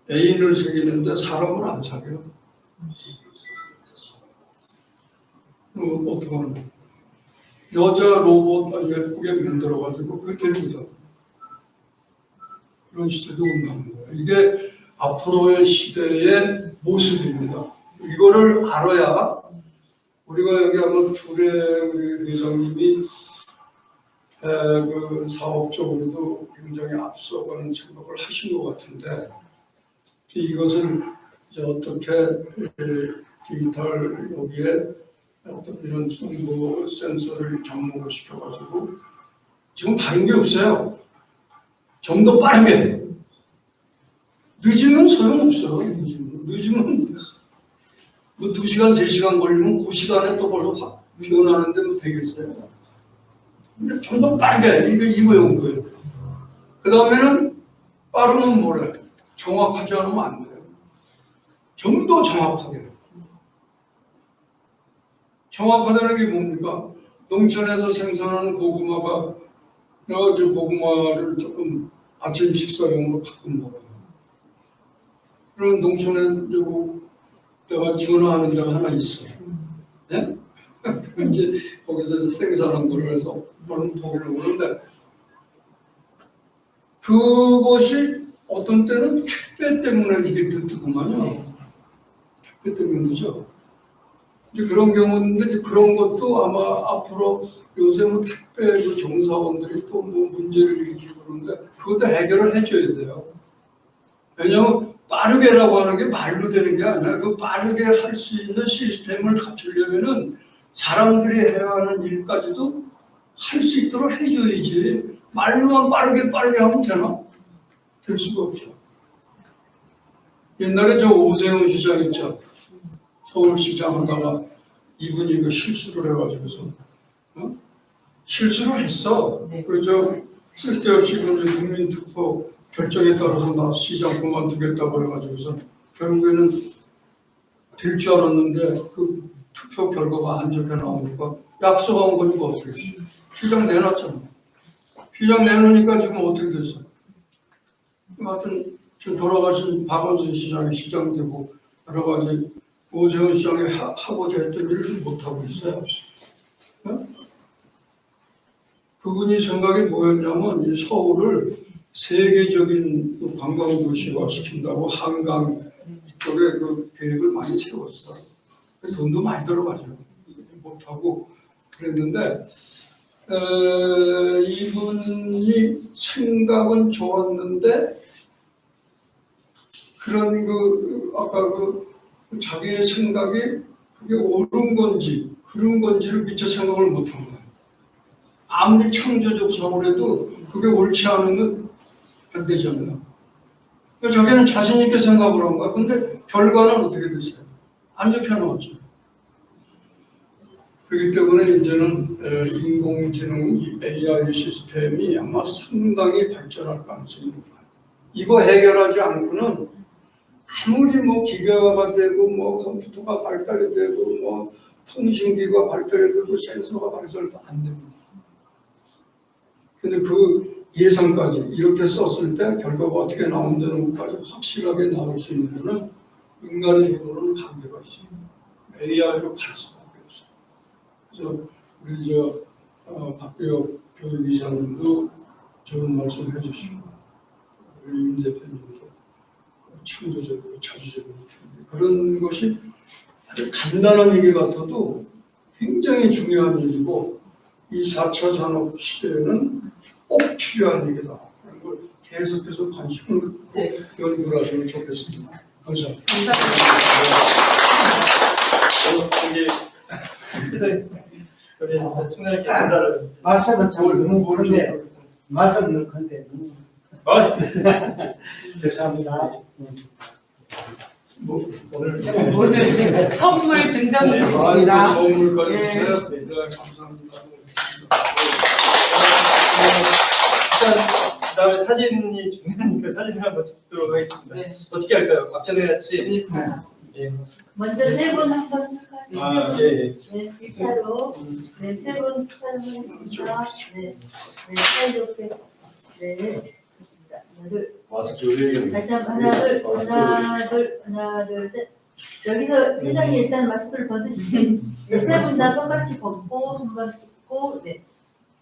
애인을 사귀는데 사람을 안 사귀어요. 어떻게 하는 여자 로봇 예쁘게 만들어가지고 그게 됩니다. 그런 시대도 온다는 거예요. 이게 앞으로의 시대의 모습입니다. 이거를 알아야 우리가 여기 아마 둘의 우리 회장님이 그 사업적으로도 굉장히 앞서가는 생각을 하신 것 같은데 이것을 이제 어떻게 디지털 여기에 어떤 이런 정보 센서를 접목을 시켜가지고 지금 다른 게 없어요. 좀 더 빠르게. 늦으면 소용없어요. 늦으면 뭐 2시간, 3시간 걸리면 그 시간에 또 벌써 변하는데 뭐 되겠어요. 근데 좀 더 빠르게 이거 용도예요. 그 다음에는 빠르면 뭐래? 정확하지 않으면 안 돼요. 좀 더 정확하게. 정확하다는 게 뭡니까? 농촌에서 생산하는 고구마가 내가 이제 고구마를 조금 아침 식사용으로 가끔 먹어요. 그럼 농촌에 내가 전화하는 데가 하나 있어요. 네? 이제 거기서 생산한 거를 해서 얼른 보기를 오는데 그것이 어떤 때는 택배 때문에 이게 듣더구만요. 택배 때문이죠. 이제 그런 경우인데 이제 그런 것도 아마 앞으로 요새 뭐 택배 그 종사원들이 또 뭐 문제를 일으키고 그러는데 그것도 해결을 해줘야 돼요. 왜냐하면 빠르게라고 하는 게 말로 되는 게 아니라 그 빠르게 할 수 있는 시스템을 갖추려면은 사람들이 해야 하는 일까지도 할 수 있도록 해줘야지 말로만 빠르게 하면 되나? 될 수가 없죠. 옛날에 저 오세훈 시장 있죠. 서울시장 하다가 이분이 그 실수를 해가지고서 실수를 했어. 네. 그래서 쓸데없이 국민투표 결정에 따라서 나 시장 그만두겠다고 해가지고서 결국에는 될 줄 알았는데 그 투표 결과가 안 좋게 나오니까 약속한 거니까 어떻게 됐어. 시장 내놨잖아. 시장 내놓으니까 지금 어떻게 됐어. 하여튼 지금 돌아가신 박원순 시장이 시장 되고 여러 가지 오세훈 시장이 하고자 했던 일을 못하고 있어요. 어? 그분이 생각이 뭐였냐면 이 서울을 세계적인 관광도시화 시킨다고 한강 이쪽에 그 계획을 많이 세웠어요. 돈도 많이 들어가죠. 못하고 그랬는데 이분이 생각은 좋았는데 그런 아까 자기의 생각이 그게 옳은 건지 그런 건지를 미처 생각을 못한 거예요. 아무리 창조적 사고를 해도 그게 옳지 않으면 안 되잖아요. 그러니까 자기는 자신 있게 생각을 한 거야. 근데 결과는 어떻게 됐어요? 안 좋게 나왔죠. 그렇기 때문에 이제는 인공지능 AI 시스템이 아마 상당히 발전할 가능성이 높아요. 이거 해결하지 않고는 아무리 뭐 기계화가 되고 뭐 컴퓨터가 발달이 되고 뭐 통신기가 발달이 되고 센서가 발달도 안 됩니다. 근데 그 예상까지 이렇게 썼을 때 결과가 어떻게 나온다는 것까지 확실하게 나올 수 있는 것은 인간의 힘으로는 한계가 있습니다. AI로 갈 수밖에 없어요. 그래서 우리 박규혁 교육이사님도 좋은 말씀 해주시고 우리 임 대표님도 창조적으로 자주적으로 그런 것이 아주 간단한 얘기 같아도 굉장히 중요한 일이고 이 4차 산업 시대에는 꼭 필요한 얘기다. 그런 걸 계속해서 관심을 갖고 연구를 하시면 좋겠습니다. 감사합니다. 우리 총장님께 전달을 말씀은 참 너무 그런데 말씀은 그런데 너무 죄송합니다. 뭐 오늘 선물 증정드리겠습니다. 선물까지 예. 주세요. 네, 감사합니다. 일단 그다음에 사진이 중요하니까 사진을 한번 찍도록 하겠습니다. 네. 어떻게 할까요? 앞전에 같이 예. 먼저 세 분 한번 축하드립니다. 예. 네, 1차로 네, 세 분 축하드리겠습니다. 네, 네, 사이좋게 네, 좋습니다. 하나, 둘, 마스크 올리는 다시 한번 하나, 둘, 셋. 여기서 회장님 일단 마스크를 벗으시죠. 네, 세 분 다 똑같이 벗고 한번 찍고 네.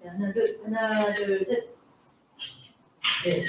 네, 하나 둘 셋. 네.